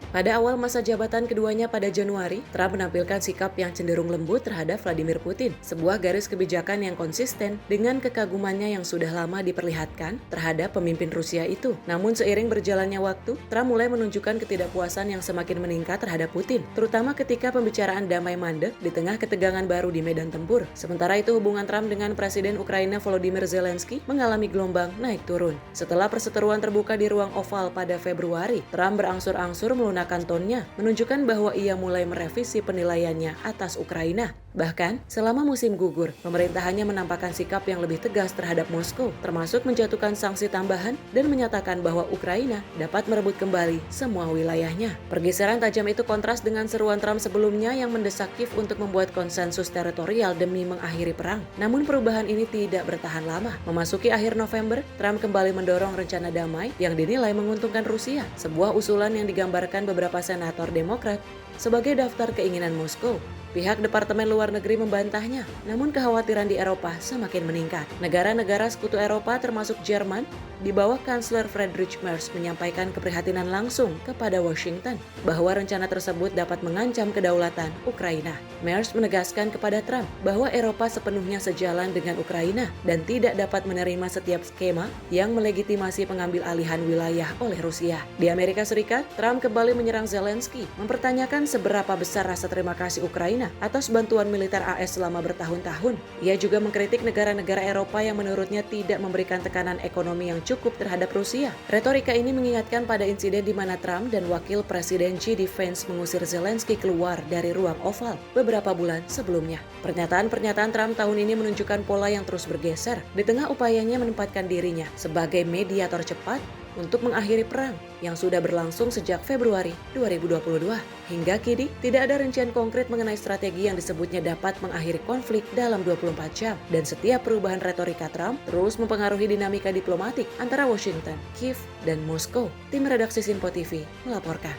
[SPEAKER 2] Pada awal masa jabatan keduanya pada Januari, Trump menampilkan sikap yang cenderung lembut terhadap Vladimir Putin, sebuah garis kebijakan yang konsisten dengan kekagumannya yang sudah lama diperlihatkan terhadap pemimpin Rusia itu. Namun seiring berjalannya waktu, Trump mulai menunjukkan ketidakpuasan yang semakin meningkat terhadap Putin, terutama ketika pembicaraan damai mandek di tengah ketegangan baru di medan tempur. Sementara itu hubungan Trump dengan Presiden Ukraina Volodymyr Zelensky mengalami gelombang naik turun. Setelah perseteruan terbuka di ruang oval pada Februari, Trump berangsur-angsur melunakkan tonnya, menunjukkan bahwa ia mulai merevisi penilaiannya atas Ukraina. Bahkan, selama musim gugur, pemerintahannya menampakkan sikap yang lebih tegas terhadap Moskow, termasuk menjatuhkan sanksi tambahan dan menyatakan bahwa Ukraina dapat merebut kembali semua wilayahnya. Pergeseran tajam itu kontras dengan seruan Trump sebelumnya yang mendesak Kiev untuk membuat konsensus teritorial demi mengakhiri perang. Namun perubahan ini tidak bertahan lama. Memasuki akhir November, Trump kembali mendorong rencana damai yang dinilai menguntungkan Rusia, sebuah usulan yang digambarkan beberapa senator Demokrat sebagai daftar keinginan Moskow. Pihak Departemen Luar Negeri membantahnya, namun kekhawatiran di Eropa semakin meningkat. Negara-negara sekutu Eropa termasuk Jerman, di bawah Kansler Friedrich Merz menyampaikan keprihatinan langsung kepada Washington bahwa rencana tersebut dapat mengancam kedaulatan Ukraina. Merz menegaskan kepada Trump bahwa Eropa sepenuhnya sejalan dengan Ukraina dan tidak dapat menerima setiap skema yang melegitimasi pengambil alihan wilayah oleh Rusia. Di Amerika Serikat, Trump kembali menyerang Zelensky, mempertanyakan seberapa besar rasa terima kasih Ukraina atas bantuan militer AS selama bertahun-tahun. Ia juga mengkritik negara-negara Eropa yang menurutnya tidak memberikan tekanan ekonomi yang cukup terhadap Rusia. Retorika ini mengingatkan pada insiden di mana Trump dan Wakil Presiden JD Vance mengusir Zelensky keluar dari ruang oval beberapa bulan sebelumnya. Pernyataan-pernyataan Trump tahun ini menunjukkan pola yang terus bergeser di tengah upayanya menempatkan dirinya sebagai mediator cepat untuk mengakhiri perang yang sudah berlangsung sejak Februari 2022. Hingga kini, tidak ada rincian konkret mengenai strategi yang disebutnya dapat mengakhiri konflik dalam 24 jam. Dan setiap perubahan retorika Trump terus mempengaruhi dinamika diplomatik antara Washington, Kiev, dan Moskow. Tim redaksi Sinpo TV melaporkan.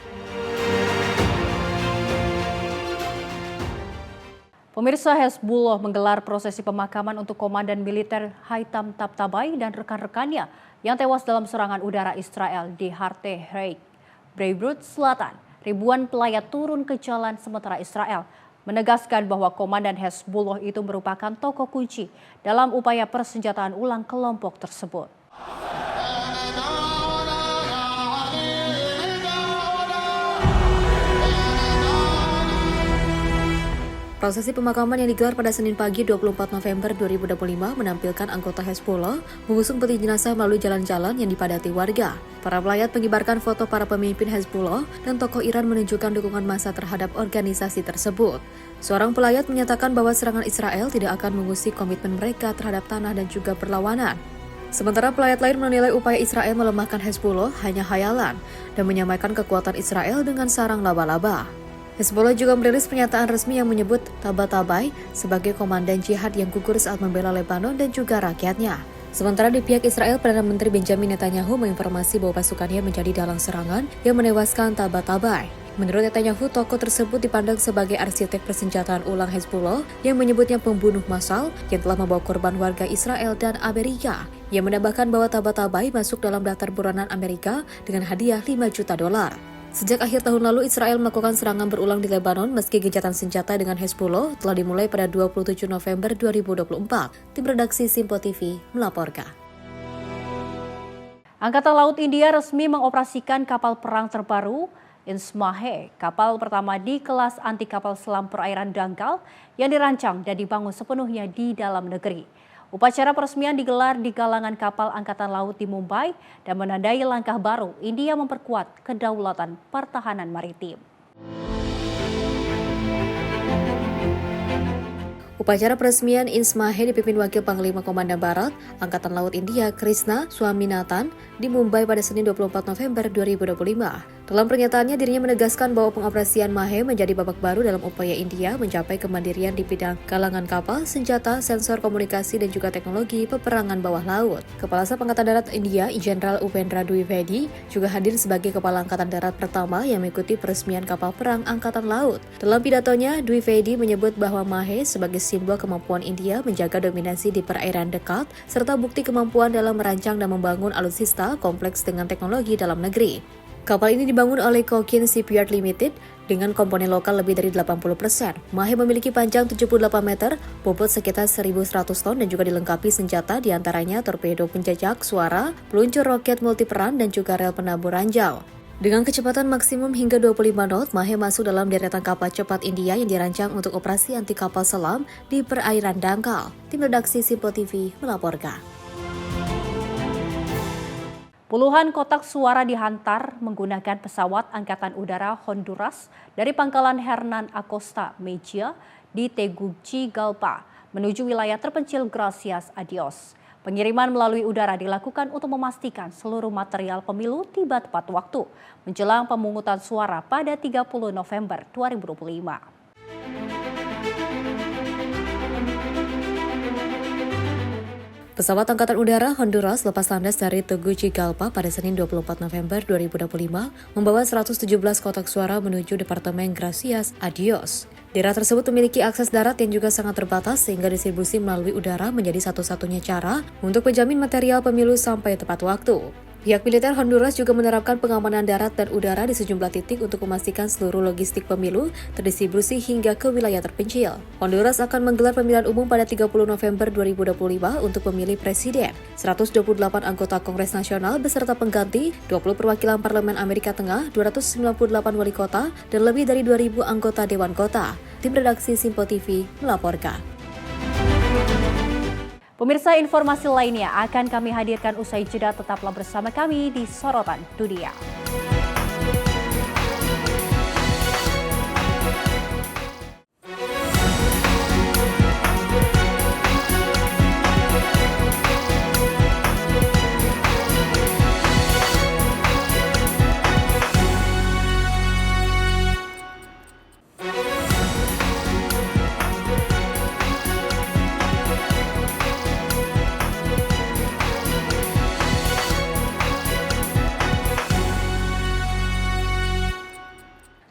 [SPEAKER 1] Pemirsa, Hezbollah menggelar prosesi pemakaman untuk Komandan Militer Haitham Tabatabai dan rekan-rekannya yang tewas dalam serangan udara Israel di Hartei, Beirut Selatan. Ribuan pelayat turun ke jalan sementara Israel menegaskan bahwa Komandan Hezbollah itu merupakan tokoh kunci dalam upaya persenjataan ulang kelompok tersebut.
[SPEAKER 6] Prosesi pemakaman yang digelar pada Senin pagi 24 November 2025 menampilkan anggota Hezbollah mengusung peti jenazah melalui jalan-jalan yang dipadati warga. Para pelayat mengibarkan foto para pemimpin Hezbollah dan tokoh Iran menunjukkan dukungan massa terhadap organisasi tersebut. Seorang pelayat menyatakan bahwa serangan Israel tidak akan mengusik komitmen mereka terhadap tanah dan juga perlawanan. Sementara pelayat lain menilai upaya Israel melemahkan Hezbollah hanya khayalan dan menyamakan kekuatan Israel dengan sarang laba-laba. Hezbollah juga merilis pernyataan resmi yang menyebut Tabatabai sebagai komandan jihad yang gugur saat membela Lebanon dan juga rakyatnya. Sementara di pihak Israel, Perdana Menteri Benjamin Netanyahu menginformasi bahwa pasukannya menjadi dalang serangan yang menewaskan Tabatabai. Menurut Netanyahu, tokoh tersebut dipandang sebagai arsitek persenjataan ulang Hezbollah yang menyebutnya pembunuh massal yang telah membawa korban warga Israel dan Amerika. Ia menambahkan bahwa Tabatabai masuk dalam daftar buronan Amerika dengan hadiah $5 juta. Sejak akhir tahun lalu, Israel melakukan serangan berulang di Lebanon meski gencatan senjata dengan Hezbollah telah dimulai pada 27 November 2024. Tim redaksi Sinpo TV melaporkan.
[SPEAKER 1] Angkatan Laut India resmi mengoperasikan kapal perang terbaru Insmahe, kapal pertama di kelas anti kapal selam perairan dangkal yang dirancang dan dibangun sepenuhnya di dalam negeri. Upacara peresmian digelar di galangan kapal Angkatan Laut di Mumbai dan menandai langkah baru India memperkuat kedaulatan pertahanan maritim.
[SPEAKER 6] Upacara peresmian Insmahe dipimpin Wakil Panglima Komandan Barat Angkatan Laut India Krishna Swaminathan di Mumbai pada Senin 24 November 2025. Dalam pernyataannya, dirinya menegaskan bahwa pengoperasian Mahe menjadi babak baru dalam upaya India mencapai kemandirian di bidang galangan kapal, senjata, sensor komunikasi, dan juga teknologi peperangan bawah laut. Kepala Staf Angkatan Darat India, Jenderal Upendra Dwivedi, juga hadir sebagai Kepala Angkatan Darat pertama yang mengikuti peresmian kapal perang Angkatan Laut. Dalam pidatonya, Dwivedi menyebut bahwa Mahe sebagai simbol kemampuan India menjaga dominasi di perairan dekat, serta bukti kemampuan dalam merancang dan membangun alutsista kompleks dengan teknologi dalam negeri. Kapal ini dibangun oleh Cochin Shipyard Limited dengan komponen lokal lebih dari 80%. Mahe memiliki panjang 78 meter, bobot sekitar 1.100 ton dan juga dilengkapi senjata diantaranya torpedo penjajak suara, peluncur roket multiperan dan juga rel penabur ranjau. Dengan kecepatan maksimum hingga 25 knot, Mahe masuk dalam deretan kapal cepat India yang dirancang untuk operasi anti kapal selam di perairan dangkal. Tim redaksi Simpo TV melaporkan.
[SPEAKER 1] Puluhan kotak suara dihantar menggunakan pesawat Angkatan Udara Honduras dari pangkalan Hernan Acosta Mejia di Tegucigalpa menuju wilayah terpencil Gracias a Dios. Pengiriman melalui udara dilakukan untuk memastikan seluruh material pemilu tiba tepat waktu menjelang pemungutan suara pada 30 November 2025.
[SPEAKER 6] Pesawat Angkatan Udara Honduras lepas landas dari Tegucigalpa pada Senin 24 November 2025 membawa 117 kotak suara menuju Departemen Gracias a Dios. Daerah tersebut memiliki akses darat yang juga sangat terbatas sehingga distribusi melalui udara menjadi satu-satunya cara untuk menjamin material pemilu sampai tepat waktu. Pihak militer Honduras juga menerapkan pengamanan darat dan udara di sejumlah titik untuk memastikan seluruh logistik pemilu terdistribusi hingga ke wilayah terpencil. Honduras akan menggelar pemilihan umum pada 30 November 2025 untuk memilih presiden, 128 anggota Kongres Nasional beserta pengganti, 20 perwakilan Parlemen Amerika Tengah, 298 wali kota, dan lebih dari 2.000 anggota Dewan Kota. Tim redaksi Simpo TV melaporkan.
[SPEAKER 1] Pemirsa, informasi lainnya akan kami hadirkan usai jeda. Tetaplah bersama kami di Sorotan Dunia.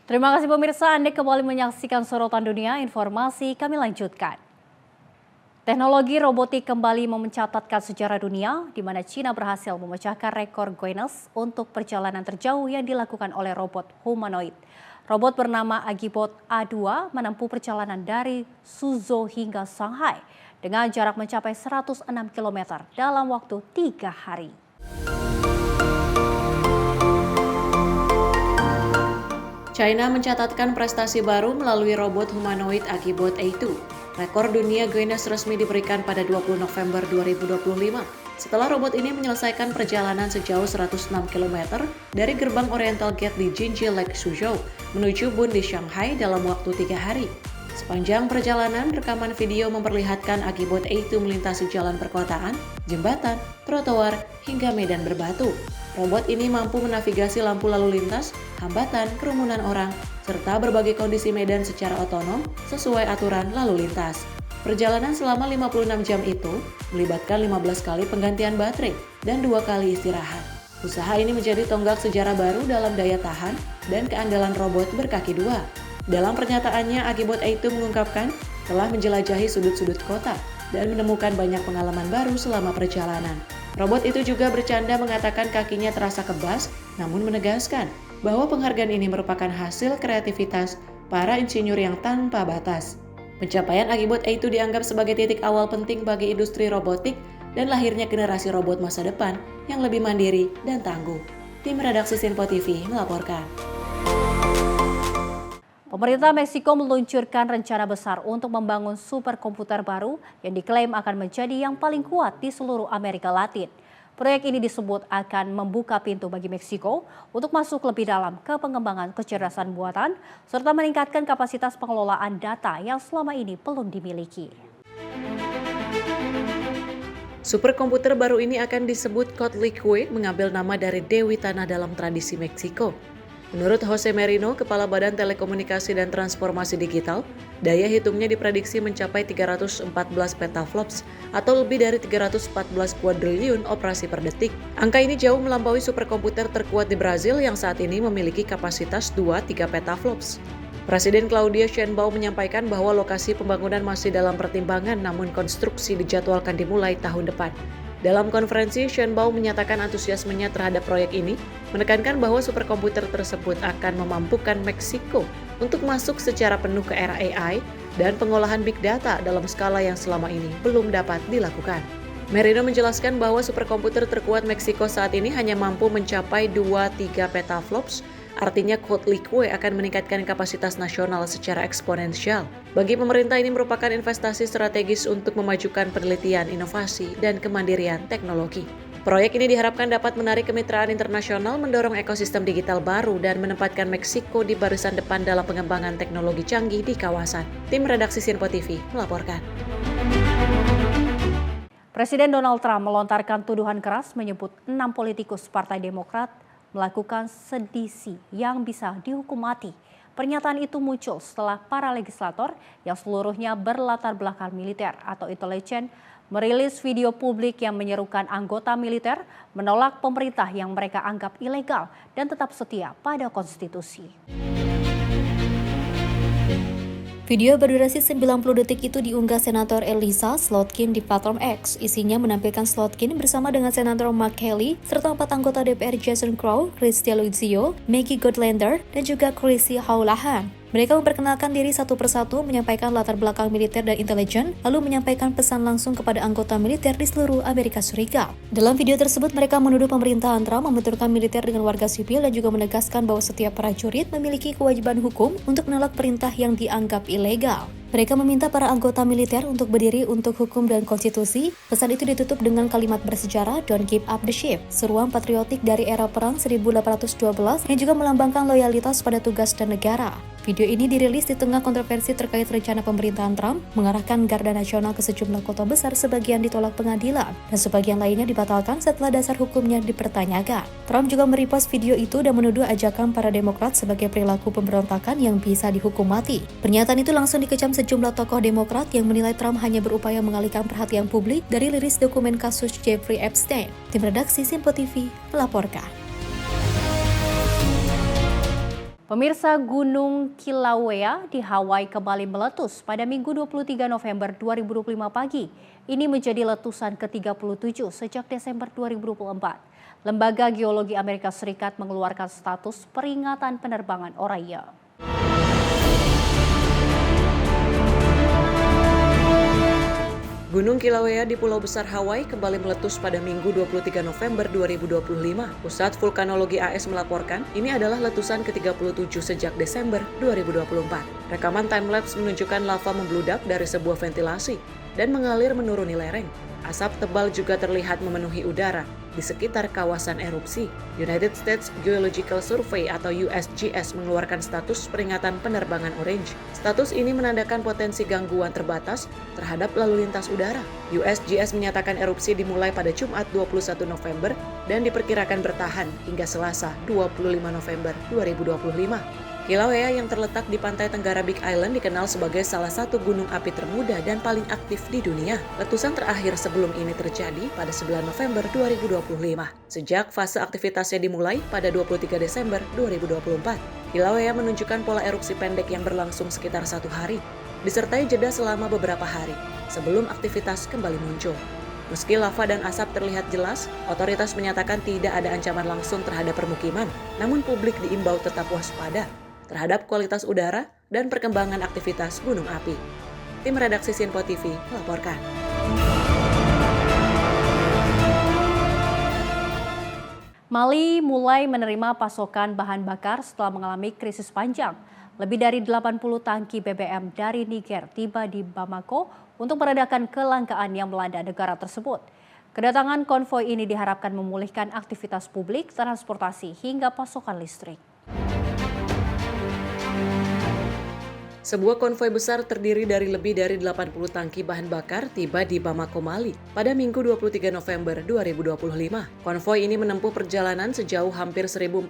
[SPEAKER 1] Terima kasih pemirsa, Anda kembali menyaksikan Sorotan Dunia. Informasi kami lanjutkan. Teknologi robotik kembali mencatatkan sejarah dunia, di mana Cina berhasil memecahkan rekor Guinness untuk perjalanan terjauh yang dilakukan oleh robot humanoid. Robot bernama Agibot A2 menempuh perjalanan dari Suzhou hingga Shanghai dengan jarak mencapai 106 km dalam waktu 3 hari.
[SPEAKER 2] China mencatatkan prestasi baru melalui robot humanoid Agibot A2. Rekor dunia Guinness resmi diberikan pada 20 November 2025 setelah robot ini menyelesaikan perjalanan sejauh 106 km dari gerbang Oriental Gate di Jinji Lake Suzhou menuju Bund di Shanghai dalam waktu 3 hari. Sepanjang perjalanan, rekaman video memperlihatkan Agibot A2 melintasi jalan perkotaan, jembatan, trotoar, hingga medan berbatu. Robot ini mampu menavigasi lampu lalu lintas, hambatan, kerumunan orang, serta berbagai kondisi medan secara otonom sesuai aturan lalu lintas. Perjalanan selama 56 jam itu melibatkan 15 kali penggantian baterai dan 2 kali istirahat. Usaha ini menjadi tonggak sejarah baru dalam daya tahan dan keandalan robot berkaki dua. Dalam pernyataannya, Agibot A2 mengungkapkan telah menjelajahi sudut-sudut kota dan menemukan banyak pengalaman baru selama perjalanan. Robot itu juga bercanda mengatakan kakinya terasa kebas, namun menegaskan bahwa penghargaan ini merupakan hasil kreativitas para insinyur yang tanpa batas. Pencapaian Agibot A2 dianggap sebagai titik awal penting bagi industri robotik dan lahirnya generasi robot masa depan yang lebih mandiri dan tangguh. Tim redaksi Simpo TV melaporkan.
[SPEAKER 1] Pemerintah Meksiko meluncurkan rencana besar untuk membangun superkomputer baru yang diklaim akan menjadi yang paling kuat di seluruh Amerika Latin. Proyek ini disebut akan membuka pintu bagi Meksiko untuk masuk lebih dalam ke pengembangan kecerdasan buatan serta meningkatkan kapasitas pengelolaan data yang selama ini belum dimiliki.
[SPEAKER 2] Superkomputer baru ini akan disebut Coatlicue, mengambil nama dari Dewi Tanah dalam tradisi Meksiko. Menurut Jose Merino, Kepala Badan Telekomunikasi dan Transformasi Digital, daya hitungnya diprediksi mencapai 314 petaflops atau lebih dari 314 kuadriliun operasi per detik. Angka ini jauh melampaui superkomputer terkuat di Brazil yang saat ini memiliki kapasitas 2-3 petaflops. Presiden Claudia Sheinbaum menyampaikan bahwa lokasi pembangunan masih dalam pertimbangan namun konstruksi dijadwalkan dimulai tahun depan. Dalam konferensi, Sheinbaum menyatakan antusiasmenya terhadap proyek ini, menekankan bahwa superkomputer tersebut akan memampukan Meksiko untuk masuk secara penuh ke era AI dan pengolahan big data dalam skala yang selama ini belum dapat dilakukan. Merino menjelaskan bahwa superkomputer terkuat Meksiko saat ini hanya mampu mencapai 2-3 petaflops. Artinya Coatlicue akan meningkatkan kapasitas nasional secara eksponensial. Bagi pemerintah ini merupakan investasi strategis untuk memajukan penelitian, inovasi, dan kemandirian teknologi. Proyek ini diharapkan dapat menarik kemitraan internasional, mendorong ekosistem digital baru, dan menempatkan Meksiko di barisan depan dalam pengembangan teknologi canggih di kawasan. Tim redaksi Sinpo TV melaporkan.
[SPEAKER 1] Presiden Donald Trump melontarkan tuduhan keras menyebut 6 politikus Partai Demokrat melakukan sedisi yang bisa dihukum mati. Pernyataan itu muncul setelah para legislator yang seluruhnya berlatar belakang militer atau intelijen merilis video publik yang menyerukan anggota militer menolak pemerintah yang mereka anggap ilegal dan tetap setia pada konstitusi.
[SPEAKER 6] Video berdurasi 90 detik itu diunggah Senator Elisa Slotkin di platform X. Isinya menampilkan Slotkin bersama dengan Senator Mark Kelly, serta 4 anggota DPR Jason Crow, Christia Luzio, Maggie Gotlander, dan juga Chrissy Howlahan. Mereka memperkenalkan diri satu persatu, menyampaikan latar belakang militer dan intelijen, lalu menyampaikan pesan langsung kepada anggota militer di seluruh Amerika Serikat. Dalam video tersebut, mereka menuduh pemerintahan Trump membenturkan militer dengan warga sipil dan juga menegaskan bahwa setiap prajurit memiliki kewajiban hukum untuk menolak perintah yang dianggap ilegal. Mereka meminta para anggota militer untuk berdiri untuk hukum dan konstitusi. Pesan itu ditutup dengan kalimat bersejarah "Don't give up the ship", seruan patriotik dari era perang 1812 yang juga melambangkan loyalitas pada tugas dan negara. Video ini dirilis di tengah kontroversi terkait rencana pemerintahan Trump mengarahkan Garda Nasional ke sejumlah kota besar, sebagian ditolak pengadilan, dan sebagian lainnya dibatalkan setelah dasar hukumnya dipertanyakan. Trump juga merepost video itu dan menuduh ajakan para Demokrat sebagai perilaku pemberontakan yang bisa dihukum mati. Pernyataan itu langsung dikecam sejumlah tokoh Demokrat yang menilai Trump hanya berupaya mengalihkan perhatian publik dari liris dokumen kasus Jeffrey Epstein. Tim redaksi Sinpo TV melaporkan.
[SPEAKER 1] Pemirsa, Gunung Kilauea di Hawaii kembali meletus pada Minggu 23 November 2025 pagi. Ini menjadi letusan ke-37 sejak Desember 2024. Lembaga Geologi Amerika Serikat mengeluarkan status peringatan penerbangan oranye.
[SPEAKER 2] Gunung Kilauea di Pulau Besar Hawaii kembali meletus pada Minggu 23 November 2025. Pusat Vulkanologi AS melaporkan ini adalah letusan ke-37 sejak Desember 2024. Rekaman timelapse menunjukkan lava membludak dari sebuah ventilasi dan mengalir menuruni lereng. Asap tebal juga terlihat memenuhi udara di sekitar kawasan erupsi. United States Geological Survey atau USGS mengeluarkan status peringatan penerbangan orange. Status ini menandakan potensi gangguan terbatas terhadap lalu lintas udara. USGS menyatakan erupsi dimulai pada Jumat 21 November dan diperkirakan bertahan hingga Selasa 25 November 2025. Kilauea yang terletak di pantai tenggara Big Island dikenal sebagai salah satu gunung api termuda dan paling aktif di dunia. Letusan terakhir sebelum ini terjadi pada 9 November 2025. Sejak fase aktivitasnya dimulai pada 23 Desember 2024, Kilauea menunjukkan pola erupsi pendek yang berlangsung sekitar 1 hari, disertai jeda selama beberapa hari sebelum aktivitas kembali muncul. Meski lava dan asap terlihat jelas, otoritas menyatakan tidak ada ancaman langsung terhadap permukiman, namun publik diimbau tetap waspada terhadap kualitas udara dan perkembangan aktivitas gunung api. Tim redaksi Sinpo TV melaporkan.
[SPEAKER 1] Mali mulai menerima pasokan bahan bakar setelah mengalami krisis panjang. Lebih dari 80 tangki BBM dari Niger tiba di Bamako untuk meredakan kelangkaan yang melanda negara tersebut. Kedatangan konvoi ini diharapkan memulihkan aktivitas publik, transportasi, hingga pasokan listrik.
[SPEAKER 2] Sebuah konvoi besar terdiri dari lebih dari 80 tangki bahan bakar tiba di Bamako, Mali pada Minggu 23 November 2025. Konvoi ini menempuh perjalanan sejauh hampir 1.400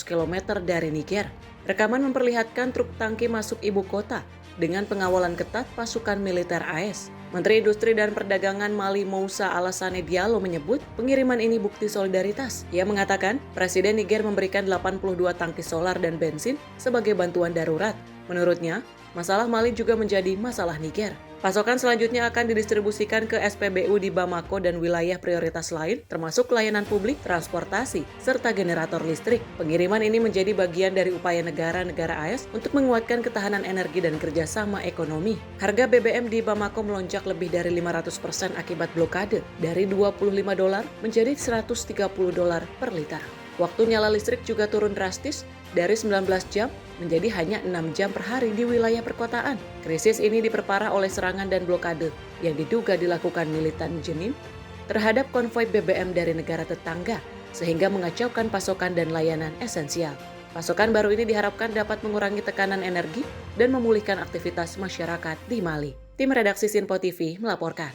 [SPEAKER 2] km dari Niger. Rekaman memperlihatkan truk tangki masuk ibu kota dengan pengawalan ketat pasukan militer AS. Menteri Industri dan Perdagangan Mali Moussa Alassane Diallo menyebut pengiriman ini bukti solidaritas. Ia mengatakan Presiden Niger memberikan 82 tangki solar dan bensin sebagai bantuan darurat. Menurutnya, masalah Mali juga menjadi masalah Niger. Pasokan selanjutnya akan didistribusikan ke SPBU di Bamako dan wilayah prioritas lain, termasuk layanan publik, transportasi, serta generator listrik. Pengiriman ini menjadi bagian dari upaya negara-negara AS untuk menguatkan ketahanan energi dan kerjasama ekonomi. Harga BBM di Bamako melonjak lebih dari 500% akibat blokade, dari $25 menjadi $130 per liter. Waktu nyala listrik juga turun drastis dari 19 jam menjadi hanya 6 jam per hari di wilayah perkotaan. Krisis ini diperparah oleh serangan dan blokade yang diduga dilakukan militan Jenin terhadap konvoi BBM dari negara tetangga sehingga mengacaukan pasokan dan layanan esensial. Pasokan baru ini diharapkan dapat mengurangi tekanan energi dan memulihkan aktivitas masyarakat di Mali. Tim redaksi Sinpo TV melaporkan.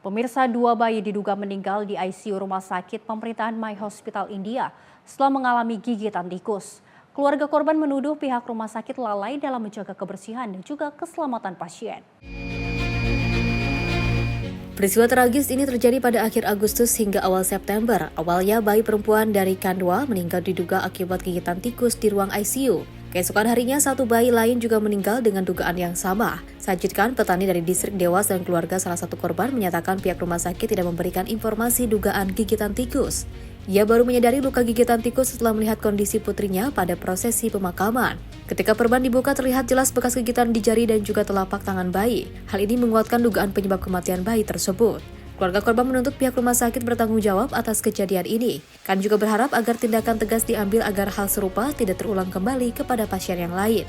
[SPEAKER 1] Pemirsa, 2 bayi diduga meninggal di ICU Rumah Sakit Pemerintahan My Hospital India setelah mengalami gigitan tikus. Keluarga korban menuduh pihak rumah sakit lalai dalam menjaga kebersihan dan juga keselamatan pasien.
[SPEAKER 6] Peristiwa tragis ini terjadi pada akhir Agustus hingga awal September. Awalnya bayi perempuan dari Kandwa meninggal diduga akibat gigitan tikus di ruang ICU. Keesokan harinya, 1 bayi lain juga meninggal dengan dugaan yang sama. Sajid Khan, petani dari distrik Dewas dan keluarga salah satu korban, menyatakan pihak rumah sakit tidak memberikan informasi dugaan gigitan tikus. Ia baru menyadari luka gigitan tikus setelah melihat kondisi putrinya pada prosesi pemakaman. Ketika perban dibuka, terlihat jelas bekas gigitan di jari dan juga telapak tangan bayi. Hal ini menguatkan dugaan penyebab kematian bayi tersebut. Keluarga korban menuntut pihak rumah sakit bertanggung jawab atas kejadian ini. Khan juga berharap agar tindakan tegas diambil agar hal serupa tidak terulang kembali kepada pasien yang lain.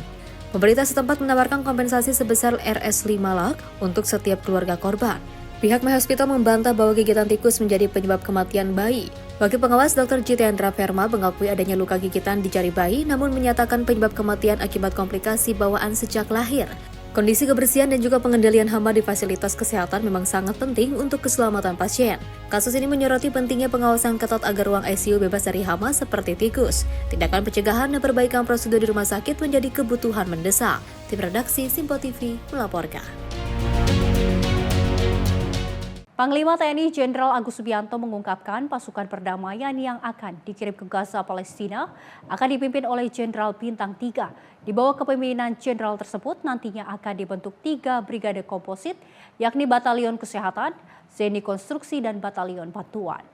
[SPEAKER 6] Pemerintah setempat menawarkan kompensasi sebesar Rs5 lakh untuk setiap keluarga korban. Pihak My Hospital membantah bahwa gigitan tikus menjadi penyebab kematian bayi. Wakil pengawas Dr. Jitendra Verma mengakui adanya luka gigitan di jari bayi, namun menyatakan penyebab kematian akibat komplikasi bawaan sejak lahir. Kondisi kebersihan dan juga pengendalian hama di fasilitas kesehatan memang sangat penting untuk keselamatan pasien. Kasus ini menyoroti pentingnya pengawasan ketat agar ruang ICU bebas dari hama seperti tikus. Tindakan pencegahan dan perbaikan prosedur di rumah sakit menjadi kebutuhan mendesak. Tim redaksi Sinpo TV melaporkan.
[SPEAKER 1] Panglima TNI Jenderal Agus Subianto mengungkapkan pasukan perdamaian yang akan dikirim ke Gaza, Palestina akan dipimpin oleh Jenderal Bintang 3. Di bawah kepemimpinan jenderal tersebut nantinya akan dibentuk 3 brigade komposit, yakni Batalion Kesehatan, Zeni Konstruksi, dan Batalion Bantuan.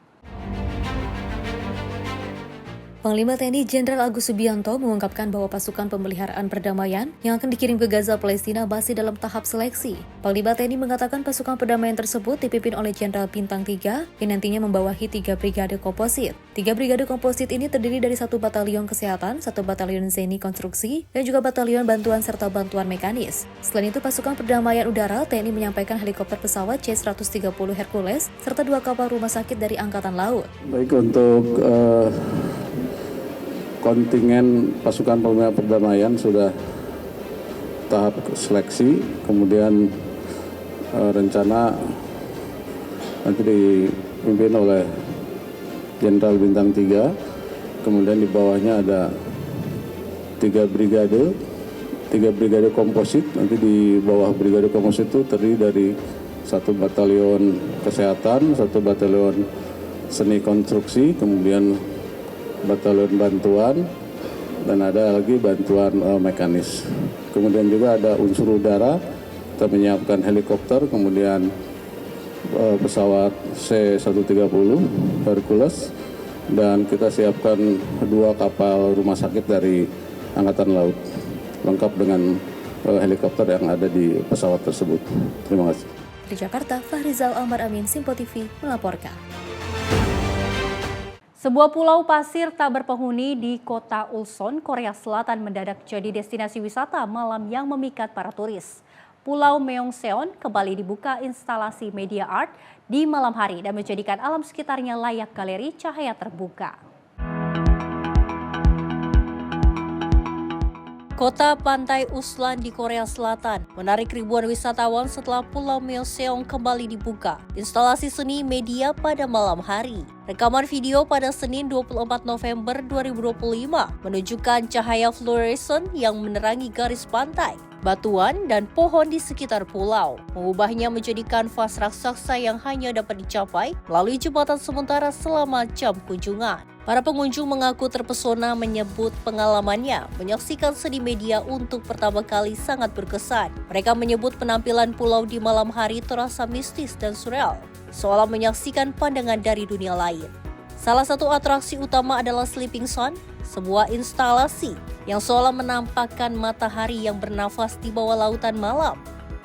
[SPEAKER 6] Panglima TNI Jenderal Agus Subianto mengungkapkan bahwa pasukan pemeliharaan perdamaian yang akan dikirim ke Gaza, Palestina masih dalam tahap seleksi. Panglima TNI mengatakan pasukan perdamaian tersebut dipimpin oleh Jenderal Bintang 3 yang nantinya membawahi 3 brigade komposit. 3 brigade komposit ini terdiri dari 1 batalion kesehatan, 1 batalion Zeni Konstruksi, dan juga batalion bantuan serta bantuan mekanis. Selain itu, pasukan perdamaian udara TNI menyampaikan helikopter pesawat C-130 Hercules serta 2 kapal rumah sakit dari Angkatan Laut.
[SPEAKER 8] Baik, untuk kontingen pasukan perdamaian sudah tahap seleksi, kemudian rencana nanti dipimpin oleh Jenderal Bintang 3, kemudian di bawahnya ada 3 brigade komposit. Nanti di bawah brigade komposit itu terdiri dari 1 batalion kesehatan, 1 batalion seni konstruksi, kemudian batalion bantuan, dan ada lagi bantuan mekanis. Kemudian juga ada unsur udara, kita menyiapkan helikopter, kemudian pesawat C-130 Hercules, dan kita siapkan 2 kapal rumah sakit dari Angkatan Laut, lengkap dengan helikopter yang ada di pesawat tersebut. Terima kasih.
[SPEAKER 6] Di Jakarta, Fahrizal Almar Amin, Sinpo TV melaporkan.
[SPEAKER 1] Sebuah pulau pasir tak berpenghuni di kota Ulsan, Korea Selatan mendadak jadi destinasi wisata malam yang memikat para turis. Pulau Meongseon kembali dibuka instalasi media art di malam hari dan menjadikan alam sekitarnya layak galeri cahaya terbuka. Kota pantai Ulsan di Korea Selatan menarik ribuan wisatawan setelah Pulau Meongseon kembali dibuka instalasi seni media pada malam hari. Rekaman video pada Senin 24 November 2025 menunjukkan cahaya fluoresan yang menerangi garis pantai, batuan, dan pohon di sekitar pulau, mengubahnya menjadi kanvas raksasa yang hanya dapat dicapai melalui jembatan sementara selama jam kunjungan. Para pengunjung mengaku terpesona menyebut pengalamannya menyaksikan seni media untuk pertama kali sangat berkesan. Mereka menyebut penampilan pulau di malam hari terasa mistis dan surreal, seolah menyaksikan pandangan dari dunia lain. Salah satu atraksi utama adalah Sleeping Sun, sebuah instalasi yang seolah menampakkan matahari yang bernafas di bawah lautan malam.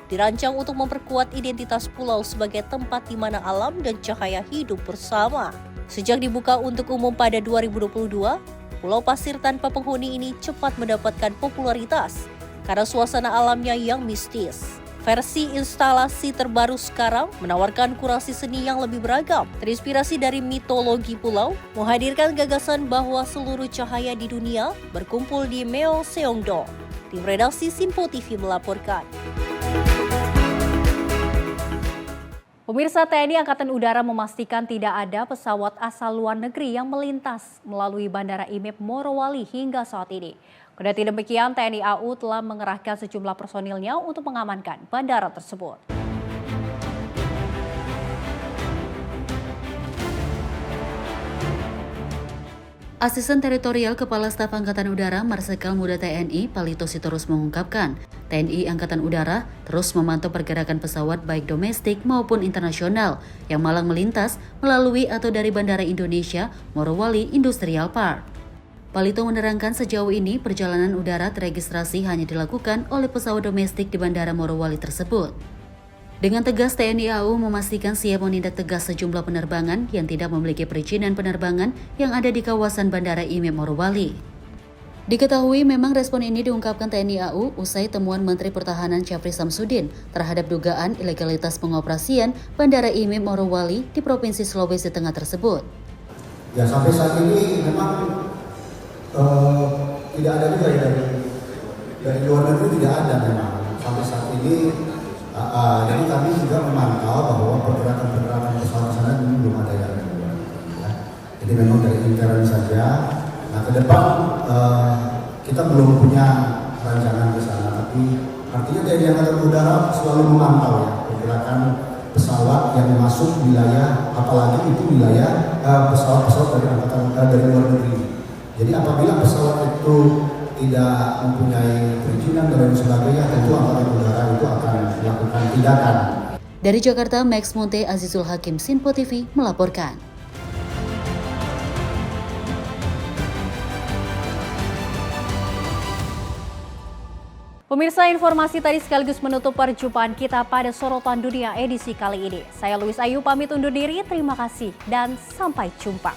[SPEAKER 1] Dirancang untuk memperkuat identitas pulau sebagai tempat di mana alam dan cahaya hidup bersama. Sejak dibuka untuk umum pada 2022, pulau pasir tanpa penghuni ini cepat mendapatkan popularitas karena suasana alamnya yang mistis. Versi instalasi terbaru sekarang menawarkan kurasi seni yang lebih beragam, terinspirasi dari mitologi pulau, menghadirkan gagasan bahwa seluruh cahaya di dunia berkumpul di Meongseongdo. Tim redaksi Sinpo TV melaporkan. Pemirsa, TNI Angkatan Udara memastikan tidak ada pesawat asal luar negeri yang melintas melalui Bandara IMEP Morowali hingga saat ini. Kendati demikian, TNI AU telah mengerahkan sejumlah personilnya untuk mengamankan bandara tersebut.
[SPEAKER 3] Asisten Teritorial Kepala Staf Angkatan Udara Marsikal Muda TNI Palito Sitorus mengungkapkan, TNI Angkatan Udara terus memantau pergerakan pesawat baik domestik maupun internasional yang malang melintas melalui atau dari Bandara Indonesia Morowali Industrial Park. Palito menerangkan sejauh ini perjalanan udara teregistrasi hanya dilakukan oleh pesawat domestik di Bandara Morowali tersebut. Dengan tegas, TNI AU memastikan siap menindak tegas sejumlah penerbangan yang tidak memiliki perizinan penerbangan yang ada di kawasan Bandara IMEP Morowali. Diketahui memang respon ini diungkapkan TNI AU usai temuan Menteri Pertahanan Syafri Samsudin terhadap dugaan ilegalitas pengoperasian Bandara IMEP Morowali di Provinsi Sulawesi Tengah tersebut.
[SPEAKER 9] Ya, sampai saat ini memang tidak ada juga dari luar negeri, tidak ada memang sampai saat ini. Jadi kami juga memantau bahwa pergerakan pesawat sana belum ada yang keluar. Ya. Jadi memang dari intern saja. Nah, ke depan kita belum punya rancangan ke sana, tapi artinya dari Angkatan Udara selalu memantau ya pergerakan pesawat yang masuk wilayah, apalagi itu wilayah pesawat-pesawat dari luar negeri. Jadi apabila pesawat itu tidak mempunyai perizinan dan sebagainya, tentu Angkatan Udara itu akan melakukan tindakan.
[SPEAKER 3] Dari Jakarta, Max Monte Azizul Hakim, Sinpo TV melaporkan.
[SPEAKER 1] Pemirsa, informasi tadi sekaligus menutup perjumpaan kita pada Sorotan Dunia edisi kali ini. Saya Luis Ayu pamit undur diri, terima kasih dan sampai jumpa.